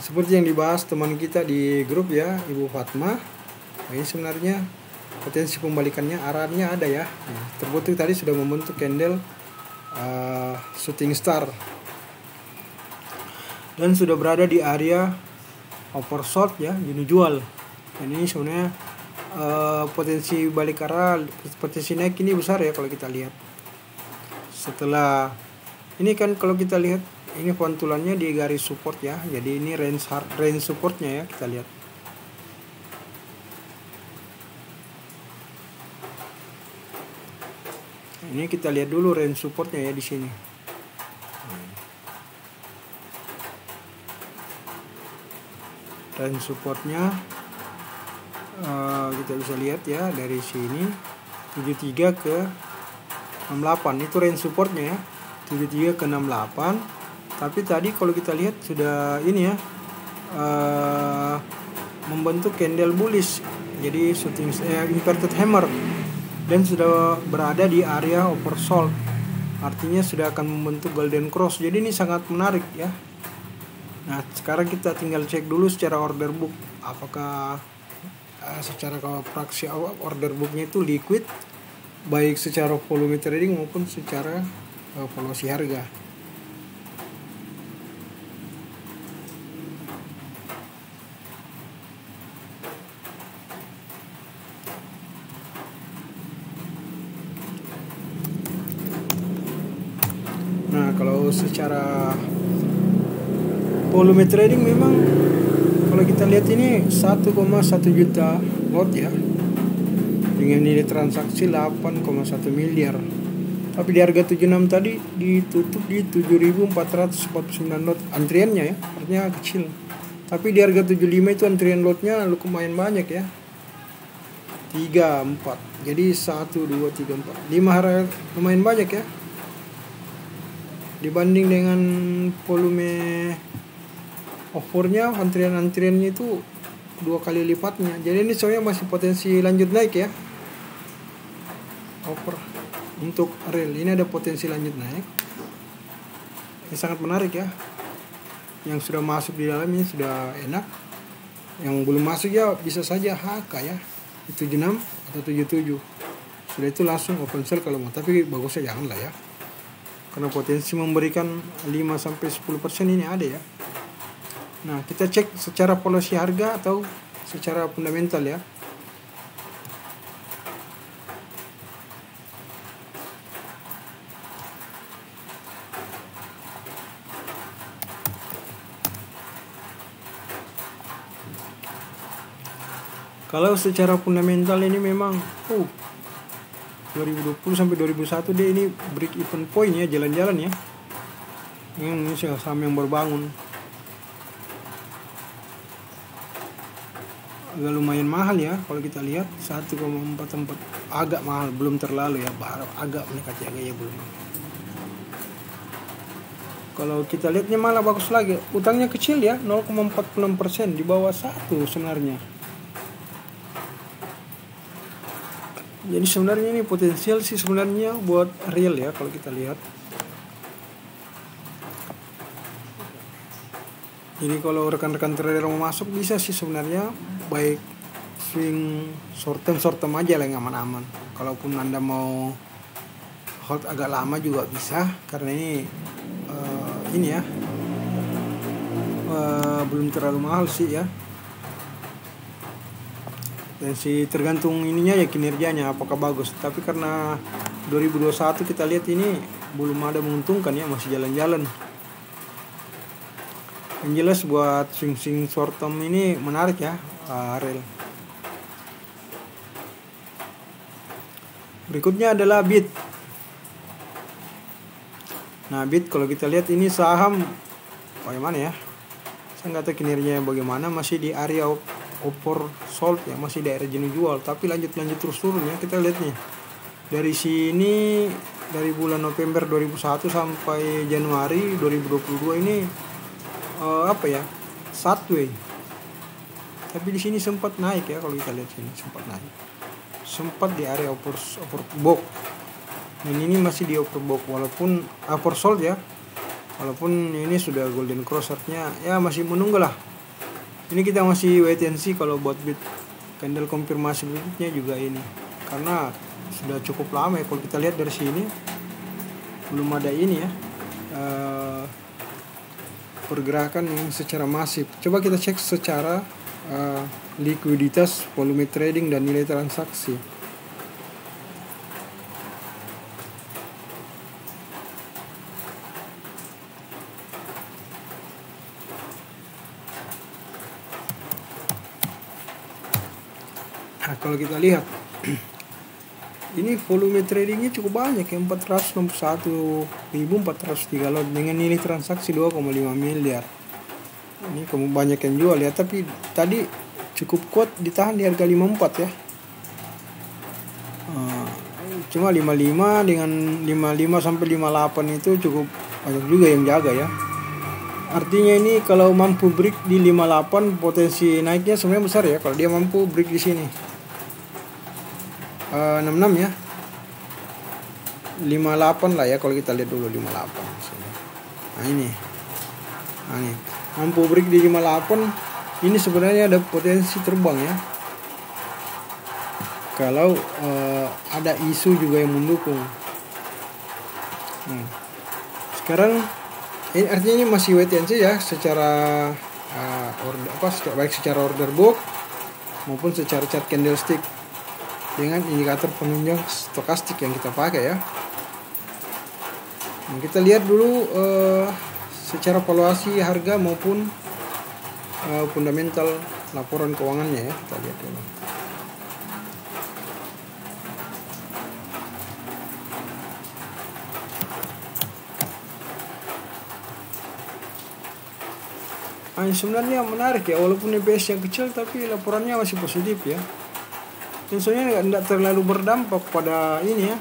Seperti yang dibahas teman kita di grup ya, Ibu Fatma. Nah, ini sebenarnya potensi pembalikannya arahnya ada ya. Nah, terbukti tadi sudah membentuk candle shooting star dan sudah berada di area oversold ya, jenuh jual. Dan ini sebenarnya potensi balik arah, potensi naik ini besar ya kalau kita lihat. Setelah ini kan kalau kita lihat ini pantulannya di garis support ya, jadi ini range supportnya ya, kita lihat. Ini kita lihat dulu range supportnya ya di sini. Range supportnya kita bisa lihat ya dari sini 73 ke 68, itu range supportnya ya, 73 ke 68. Tapi tadi kalau kita lihat sudah ini ya membentuk candle bullish, jadi shooting inverted hammer, dan sudah berada di area oversold, artinya sudah akan membentuk golden cross. Jadi ini sangat menarik ya. Nah sekarang kita tinggal cek dulu secara order book, apakah secara fraksi order booknya itu liquid, baik secara volume trading maupun secara valuasi harga. kalau secara volume trading memang kalau kita lihat ini 1,1 juta lot ya, dengan nilai transaksi 8,1 miliar. Tapi di harga 76 tadi ditutup di 7.449 lot antriannya ya, artinya kecil. Tapi di harga 75 itu antrian lotnya lumayan banyak ya, 3, 4. Jadi 1, 2, 3, 4, 5 harga lumayan banyak ya, dibanding dengan volume offernya. Antriannya itu 2 kali lipatnya. Jadi ini soalnya masih potensi lanjut naik ya, offer untuk real ini ada potensi lanjut naik. Ini sangat menarik ya. Yang sudah masuk di dalam ini sudah enak, yang belum masuk ya bisa saja HK ya, 76 atau 77. Sudah itu langsung open sell kalau mau, tapi bagusnya jangan lah ya, karena potensi memberikan 5-10% ini ada ya. Nah, kita cek secara polosi harga atau secara fundamental ya. Kalau secara fundamental ini memang 2020 sampai 2001 dia ini break even point ya, jalan-jalan ya. Ini saham yang berbangun. Agak lumayan mahal ya kalau kita lihat 1,44, agak mahal, belum terlalu ya, agak mendekati harganya belum. Kalau kita lihatnya malah bagus lagi, utangnya kecil ya, 0,46%, di bawah 1 sebenarnya. Jadi sebenarnya ini potensial sih sebenarnya buat real ya kalau kita lihat. Jadi kalau rekan-rekan trader mau masuk bisa sih sebenarnya, baik swing short term aja lah yang aman-aman. Kalaupun Anda mau hold agak lama juga bisa, karena ini ya belum terlalu mahal sih ya. Dan tergantung ininya ya, kinerjanya apakah bagus. Tapi karena 2021 kita lihat ini belum ada menguntungkan ya, masih jalan-jalan. Yang jelas buat swing short term ini menarik ya, real. Berikutnya adalah BIT. Nah, BIT kalau kita lihat ini saham bagaimana ya, saya nggak tahu kinerjanya bagaimana, masih di area oversold ya, masih daerah jenuh jual, tapi lanjut terus turun ya. Kita lihat nih dari sini, dari bulan November 2001 sampai Januari 2022 ini sideways. Tapi di sini sempat naik ya, kalau kita lihat sini sempat naik, sempat di area overbought. Dan ini masih di overbought walaupun oversold ya, walaupun ini sudah golden cross-nya ya, masih menunggu lah. Ini kita masih wait and see kalau buat BIT. Candle konfirmasi berikutnya juga ini, karena sudah cukup lama ya kalau kita lihat dari sini belum ada ini ya, pergerakan yang secara masif. Coba kita cek secara likuiditas, volume trading, dan nilai transaksi. Nah, kalau kita lihat ini volume tradingnya cukup banyak ya, 461.403 lot dengan nilai transaksi 2,5 miliar. Ini kamu banyak yang jual ya, tapi tadi cukup kuat ditahan di harga 54 ya. Cuma 55 dengan 55 sampai 58 itu cukup banyak juga yang jaga ya. Artinya ini kalau mampu break di 58, potensi naiknya sebenarnya besar ya kalau dia mampu break di sini. 66 ya, 58 lah ya kalau kita lihat dulu 58. Nah ini mampu break di 58, ini sebenarnya ada potensi terbang ya, kalau ada isu juga yang mendukung. Sekarang ini artinya ini masih wait and see ya, secara baik secara order book maupun secara chart candlestick dengan indikator penunjang stokastik yang kita pakai ya. Nah, kita lihat dulu secara valuasi harga maupun fundamental laporan keuangannya ya. Kita lihat dulu. Sebenarnya menarik ya, walaupun EPS-nya kecil tapi laporannya masih positif ya. Dan sebenarnya tidak terlalu berdampak pada ini ya,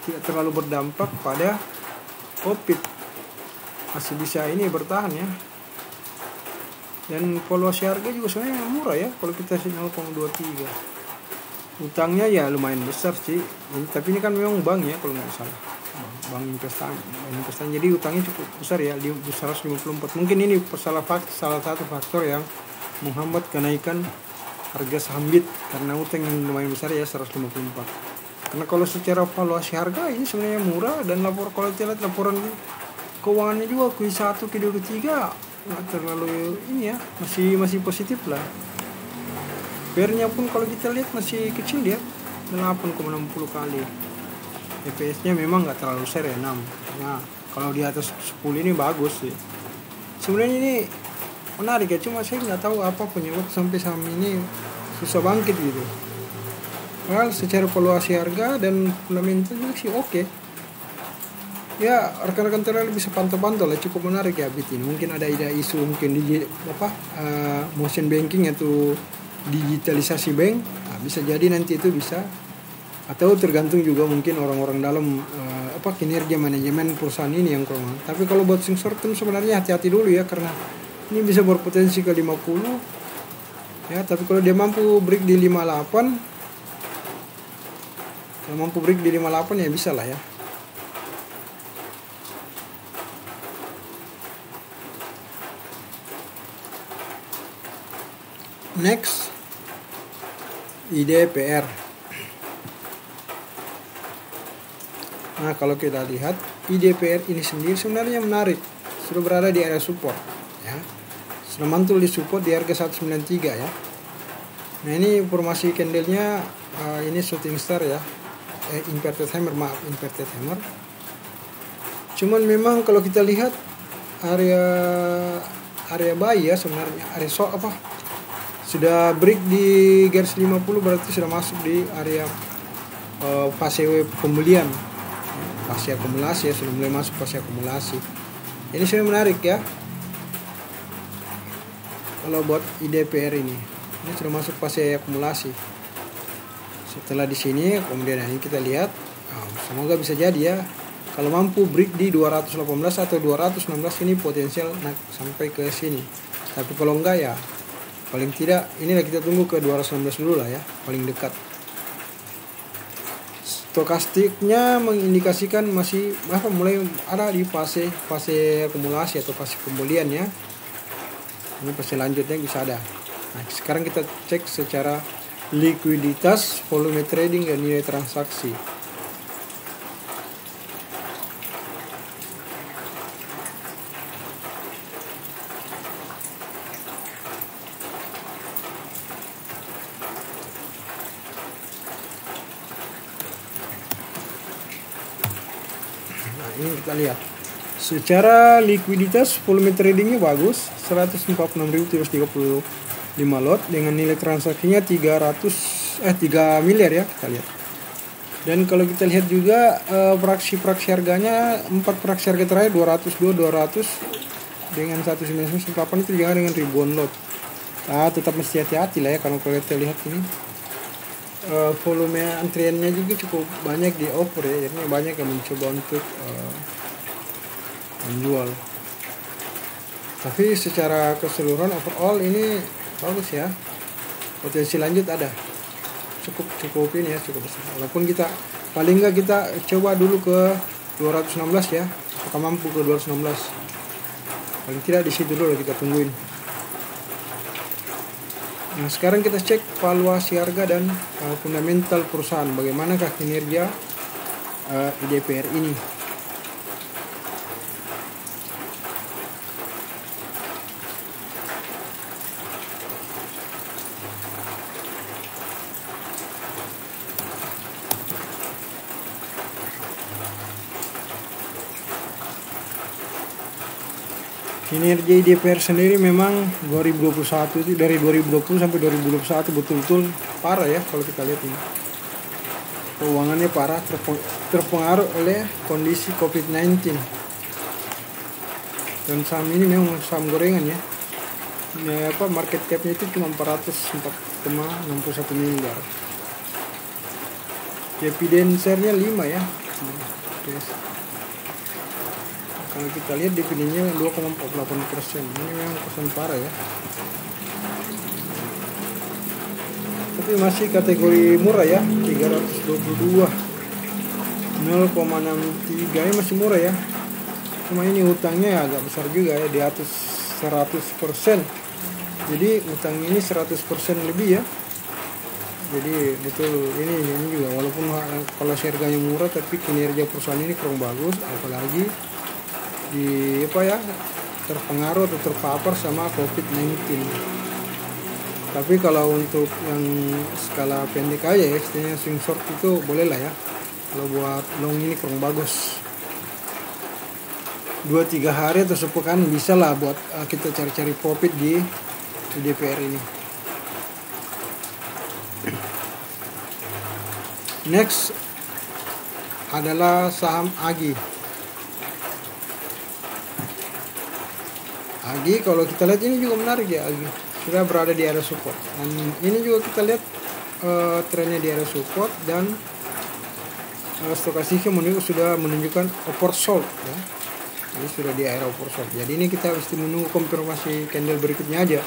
tidak terlalu berdampak pada COVID, masih bisa ini bertahan ya. Dan valuasi harga juga sebenarnya murah ya, kalau kita 0,23. Utangnya ya lumayan besar sih, tapi ini kan memang bank ya kalau nggak salah, bank investasi, jadi utangnya cukup besar ya, 154. Mungkin ini salah satu faktor yang menghambat kenaikan harga saham BIT, karena utang yang lumayan besar ya, 154. Karena kalau secara valuasi harga ini sebenarnya murah, dan kalau kita lihat laporan keuangannya juga Q1, Q2, Q3 nggak terlalu ini ya, masih positif lah. PR-nya pun kalau kita lihat masih kecil ya, 8,60 kali. EPS-nya memang nggak terlalu besar ya, 6. Nah, kalau di atas 10 ini bagus sih. Sebenarnya ini menarik ya, cuma saya nggak tahu apa penyebab sampai saham ini susah bangkit gitu. Well, secara valuasi harga dan fundamental juga sih oke. Ya, rekan-rekan trader bisa pantau-pantau lah, cukup menarik ya BIT ini. Mungkin ada isu mungkin motion banking atau digitalisasi bank, nah, bisa jadi nanti itu bisa, atau tergantung juga mungkin orang-orang dalam kinerja manajemen perusahaan ini yang kurang. Tapi kalau buat sing short term sebenarnya hati-hati dulu ya, karena ini bisa berpotensi ke 50 ya. Tapi kalau dia mampu break di 58, kalau mampu break di 58 ya bisa lah ya. Next, IDPR. Nah, kalau kita lihat IDPR ini sendiri sebenarnya menarik, sudah berada di area support ya, sudah mantul di support di harga 193 ya. Nah, ini formasi candlenya ini shooting star ya, inverted hammer. Cuman memang kalau kita lihat area buy ya, sebenarnya area sudah break di garis 50, berarti sudah masuk di area fase pembelian, fase akumulasi ya, sudah mulai masuk fase akumulasi. Ini sudah menarik ya kalau buat IDPR ini sudah masuk fase akumulasi. Setelah di sini kemudian ini kita lihat, semoga bisa jadi ya, kalau mampu break di 218 atau 216 ini potensial naik sampai ke sini. Tapi kalau enggak ya paling tidak inilah kita tunggu ke 219 dulu lah ya, paling dekat. Stokastiknya mengindikasikan masih mulai ada di fase akumulasi atau fase pembelian ya. Ini fase lanjutnya bisa ada. Nah, sekarang kita cek secara likuiditas, volume trading, dan nilai transaksi. Ini kita lihat secara likuiditas, volume tradingnya bagus, 146.335 lot dengan nilai transaksinya 3 miliar ya, kita lihat. Dan kalau kita lihat juga fraksi harganya, 4 fraksi harga terakhir 200 dengan 199.8 itu jangan dengan ribuan lot. Tetap mesti hati-hati lah ya, kalau kita lihat ini volume antriannya juga cukup banyak di offer ya, jadi banyak yang mencoba untuk menjual. Tapi secara keseluruhan overall ini bagus ya, potensi lanjut ada, cukup ini ya, cukup besar. Walaupun kita paling nggak kita coba dulu ke 216 ya, apakah mampu ke 216, paling tidak di situ dulu kita tungguin. Nah, sekarang kita cek valuasi harga dan fundamental perusahaan, bagaimanakah kinerja IDPR ini. Kinerja IDPR sendiri memang 2021 itu dari 2020 sampai 2021 betul-betul parah ya kalau kita lihat ini. Keuangannya parah, terpengaruh oleh kondisi COVID-19. Dan saham ini memang saham gorengan ya. Market cap-nya itu cuma 404,61 miliar. Dividen share-nya 5 ya. Yes. Kalau kita lihat dividennya 2,48%. Ini memang persen parah ya. Tapi masih kategori murah ya, 322 0,63 ini masih murah ya. Cuma ini utangnya agak besar juga ya, di atas 100%. Jadi utangnya ini 100% lebih ya. Jadi betul ini juga walaupun kalau harganya murah tapi kinerja perusahaan ini kurang bagus, apalagi terpengaruh atau terpapar sama COVID-19. Tapi kalau untuk yang skala pendek aja ya, istilahnya swing short itu boleh lah ya. Kalau buat long ini kurang bagus. 2-3 hari atau sepekan bisa lah buat kita cari-cari profit di IDPR ini. Next adalah saham AGI. AGI kalau kita lihat ini juga menarik ya, AGI sudah berada di area support. Dan ini juga kita lihat trennya di area support dan stokastiknya sudah menunjukkan oversold ya. Ini sudah di area oversold. Jadi ini kita mesti menunggu konfirmasi candle berikutnya aja.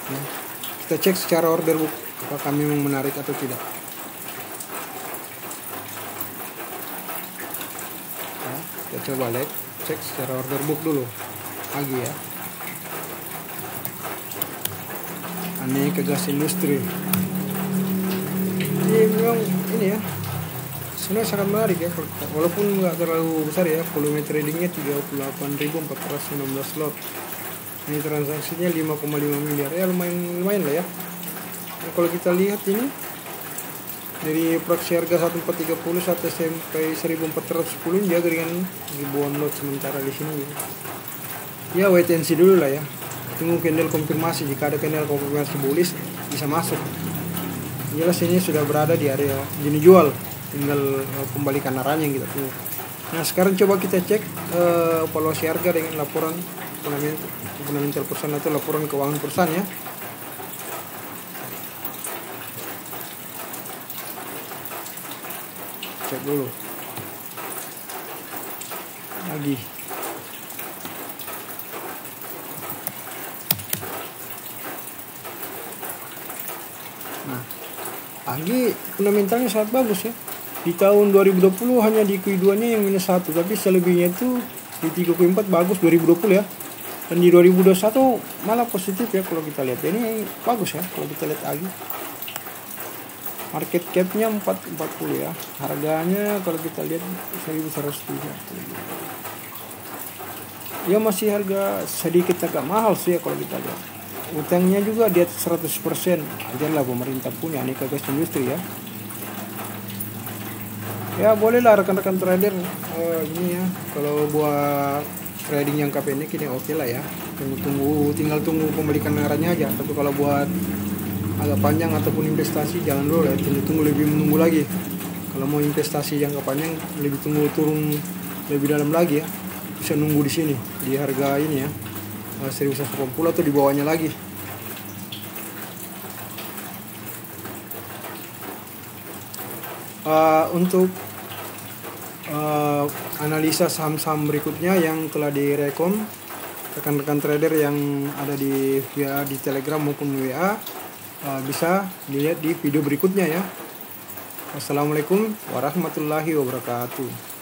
Ya. Kita cek secara order book apakah memang menarik atau tidak. Ya, kita coba lihat, cek secara order book dulu lagi ya. Aneka gas industri. Ini memang ini ya. Sebenarnya sangat menarik ya, walaupun nggak terlalu besar ya. Volume tradingnya 38.416 lot. Ini transaksinya 5,5 miliar ya, lumayan lah ya. Nah, kalau kita lihat ini dari proxy harga 1430 sampai 1410 jaga dengan ribuan lot sementara di sini gitu. Ya wait and see dulu lah ya. Tunggu candle konfirmasi, jika ada candle konfirmasi bullish bisa masuk. Jelas ini sudah berada di area jenis jual, tinggal kembalikan arahnya gitu. Nah sekarang coba kita cek valuasi harga dengan laporan fundamental perusahaan atau laporan keuangan perusahaan ya. Cek dulu lagi. Nah, AGI fundamentalnya sangat bagus ya. Di tahun 2020 hanya di Q2 nya yang minus 1, tapi selebihnya itu di 3Q4 bagus 2020 ya. Dan di 2021 malah positif ya kalau kita lihat. Ini bagus ya kalau kita lihat AGI. Market cap-nya 440 ya. Harganya kalau kita lihat 1.103. Ya masih harga sedikit agak mahal sih ya kalau kita lihat. Utangnya juga di atas 100%. Ajarlah pemerintah punya aneka gas industri ya. Ya bolehlah rekan-rekan trader ini ya. Kalau buat trading jangka pendek ini oke lah ya. Tinggal tunggu pembalikan arahnya aja. Tapi kalau buat agak panjang ataupun investasi jangan dulu ya. Tunggu lebih menunggu lagi. Kalau mau investasi jangka panjang lebih tunggu turun lebih dalam lagi ya. Bisa nunggu di sini di harga ini ya. 1180 atau di bawahnya lagi. Untuk analisa saham-saham berikutnya yang telah direkom rekan-rekan trader yang ada di Telegram maupun WA bisa dilihat di video berikutnya ya. Wassalamualaikum warahmatullahi wabarakatuh.